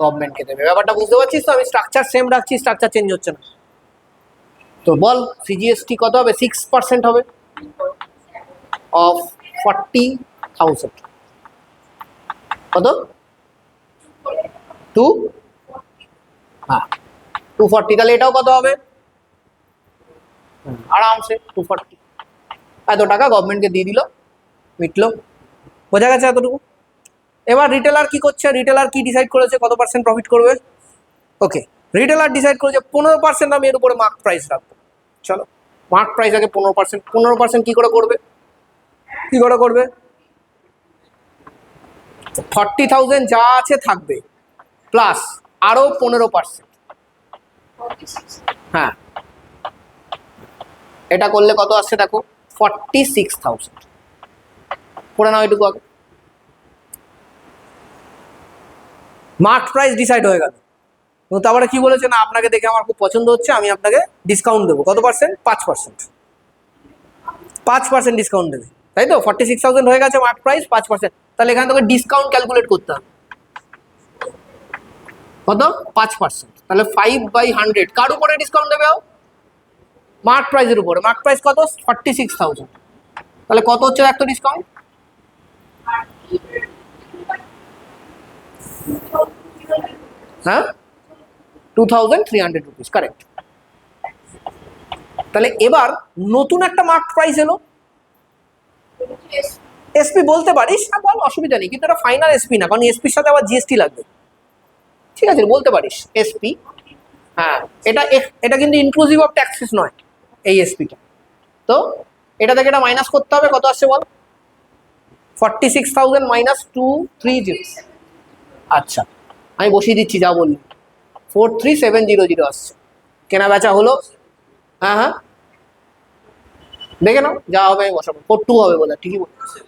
গভর্নমেন্টকে দেবে। ব্যাপারটা বুঝতে পারছিস তো? আমি স্ট্রাকচার সেম রাখছি, স্ট্রাকচার চেঞ্জ হচ্ছে না। তো বল সিজিএসটি কত হবে? 6% হবে অফ 40,000। কত? 2, হ্যাঁ 240। তাহলে এটাও কত হবে? আরামসে 240। এত টাকা গভর্নমেন্টকে দিয়ে দিল, মিটলো। বোঝা গেছে এতটুকু? এবার রিটেলার কি করছে? রিটেলার কি ডিসাইড করেছে কত পার্সেন্ট প্রফিট করবে? ওকে, রিটেলার ডিসাইড করেছে 15% আমি এর উপরে মার্ক প্রাইস রাখবো। চলো, মার্ক প্রাইস আগে 15%। 15% কি করে করবে? কি করে করবে? 40,000 যা আছে থাকবে, প্লাস আরো 15%। হ্যাঁ, এটা করলে কত আসছে দেখো, 46,000। পড়ে নাও এটুকু আগে। মার্ক প্রাইস ডিসাইড হয়ে গেল। তো তারপরে কি বলেছে না, আপনাকে দেখে আমার খুব পছন্দ হচ্ছে, আমি আপনাকে ডিসকাউন্ট দেবো। কত পার্সেন্ট? 5%। 5% ডিসকাউন্ট দেবে, তাই তো? 46,000 হয়ে গেছে মার্ক প্রাইস, 5%। তাহলে এখান থেকে ডিসকাউন্ট ক্যালকুলেট করতে হবে। কত? 5%। তাহলে 5/100 কার উপরে ডিসকাউন্ট দেবে? মার্ক প্রাইসের উপরে। মার্ক প্রাইস কত? 46,000। তাহলে কত হচ্ছে একটা ডিসকাউন্ট? হ্যাঁ, 2,300 রুপিস, কারেক্ট। তাহলে এবার নতুন একটা মার্ক প্রাইস এলো। এসপি বলতে পারিস, বল, অসুবিধা নেই, কিন্তু এটা ফাইনাল এসপি না, কারণ এসপির সাথে আবার জিএসটি লাগবে। ঠিক আছে, বলতে পারিস এসপি। হ্যাঁ, এটা কিন্তু ইনক্লুসিভ অফ ট্যাক্সেস নয়, এই এসপিটা। তো এটা থেকে এটা মাইনাস করতে হবে। কত আসছে বল? 46,000 মাইনাস 230। আচ্ছা, আমি বসিয়ে দিচ্ছি, যা বললি। 43700 আসছে। কেনা বেচা হলো। হ্যাঁ হ্যাঁ, দেখে নাও, যা হবে আমি বসাবো। 42 হবে বলে, ঠিকই বলছি।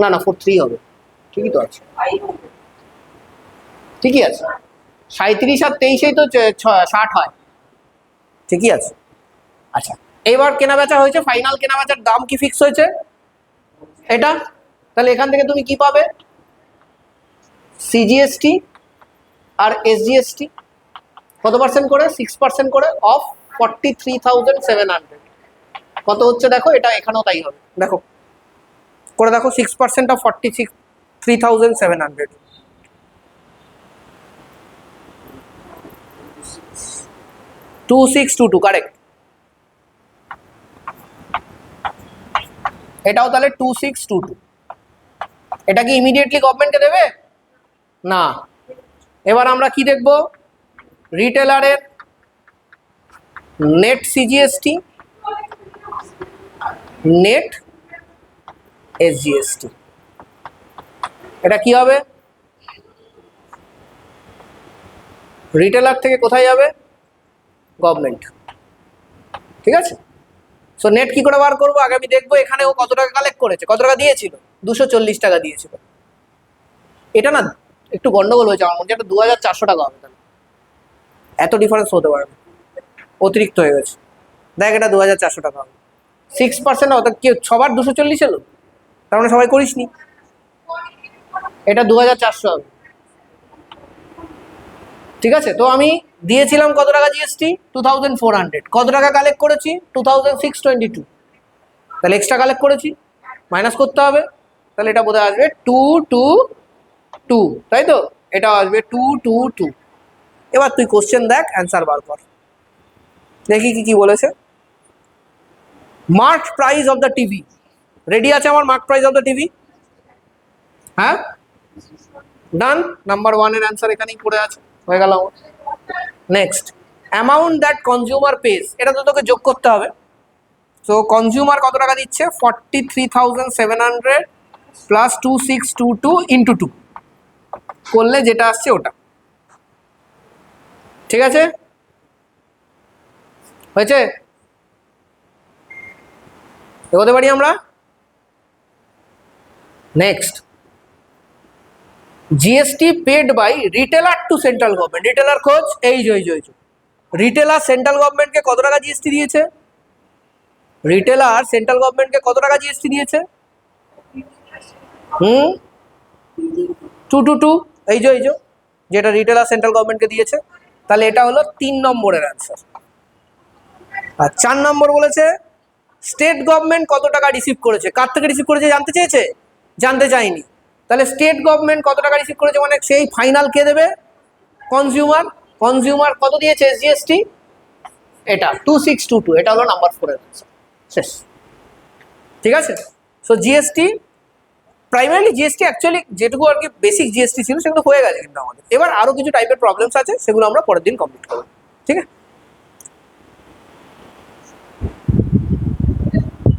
না না, 43 হবে, ঠিকই তো আছে, ঠিকই আছে। 37 আর 23 তো 60 হয়, ঠিকই আছে। আচ্ছা, এবার কেনা বেচা হয়েছে, ফাইনাল কেনা বেচার দাম কি ফিক্স হয়েছে? এটা। তাহলে এখান থেকে তুমি কি পাবে? সিজিএসটি আর এসজিএসটি কত পার্সেন্ট করে? 6% করে অফ 43,700। কত হচ্ছে দেখো, এটা এখানেও তাই হবে। দেখো করে দেখো, 6% অফ 43,700। 2622, কারেক্ট। এটাও তাহলে 2622। এটা কি ইমিডিয়েটলি গভর্নমেন্টকে দেবে? না। এবার আমরা কি দেখব? রিটেলারের নেট সিজিএসটি, নেট এসজিএসটি। এটা কি হবে? রিটেলার থেকে কোথায় যাবে? গভর্নমেন্ট। ঠিক আছে, সো নেট কি করে বার করবো? আগে আমি দেখবো এখানে ও কত টাকা কালেক্ট করেছে। কত টাকা দিয়েছিল? 240 টাকা দিয়েছিল। এটা না একটু গন্ডগোল হয়েছে আমার মধ্যে, এটা 2,400 টাকা হবে। তাহলে এত ডিফারেন্স হতে পারে না, অতিরিক্ত হয়ে গেছে। দেখ, এটা 2,400 টাকা হবে। 6% অর্থাৎ কি সবার 240 এলো? তার মানে সবাই করিসনি। এটা 2,400 হবে। ঠিক আছে, তো আমি দিয়েছিলাম কত টাকা জিএসটি? 2,400। কত টাকা কালেক্ট করেছি? 2,622। তাহলে এক্সট্রা কালেক্ট করেছি, মাইনাস করতে হবে। তাহলে এটা বোধহয় আসবে 222, তাই তো? এটা আসবে 222। এবার তুই কোশ্চেন দেখ, অ্যান্সার বার কর, দেখি কি কি বলেছে। Mark price of the TV. Ready আছে আমার mark price of the TV? হ্যাঁ, ডান। নাম্বার 1 এর অ্যান্সার এখানেই পড়ে আছে, হয়ে গেল। Next, amount that consumer pays, এটা তো তোকে যোগ করতে হবে। তো কনজিউমার কত টাকা দিচ্ছে, 43,700 প্লাস 2622 ইন্টু 2 করলে যেটা আসছে ওটা। ঠিক আছে, হয়েছে? এগোতে পারি আমরা। Next, GST paid by retailer to central government. Retailer খোঁজ, এই যে রিটেলার সেন্ট্রাল গভর্নমেন্টকে কত টাকা জিএসটি দিয়েছে? রিটেলার সেন্ট্রাল গভর্নমেন্টকে কত টাকা জিএসটি দিয়েছে? 222, এই যে যেটা রিটেলার সেন্ট্রাল গভর্নমেন্টকে দিয়েছে। তাহলে এটা হলো 3 নম্বরের অ্যান্সার। আর 4 নম্বর বলেছে স্টেট গভর্নমেন্ট কত টাকা রিসিভ করেছে। কার থেকে রিসিভ করেছে জানতে চেয়েছে? জানতে চাইনি। তাহলে স্টেট গভর্নমেন্ট কত টাকা রিসিভ করেছে মানে সেই ফাইনাল কে দেবে? কনজিউমার। কনজিউমার কত দিয়েছে জিএসটি? এটা 2622, এটা হলো নাম্বার 4 এর অ্যান্সার। শেষ। ঠিক আছে, so GST primarily GST actually যেটুকু আর কি বেসিক জিএসটি ছিল সেগুলো হয়ে গেছে কিন্তু আমাদের। এবার আরো কিছু টাইপের প্রবলেমস আছে, সেগুলো আমরা পরের দিন কমপ্লিট করবো। ঠিক আছে।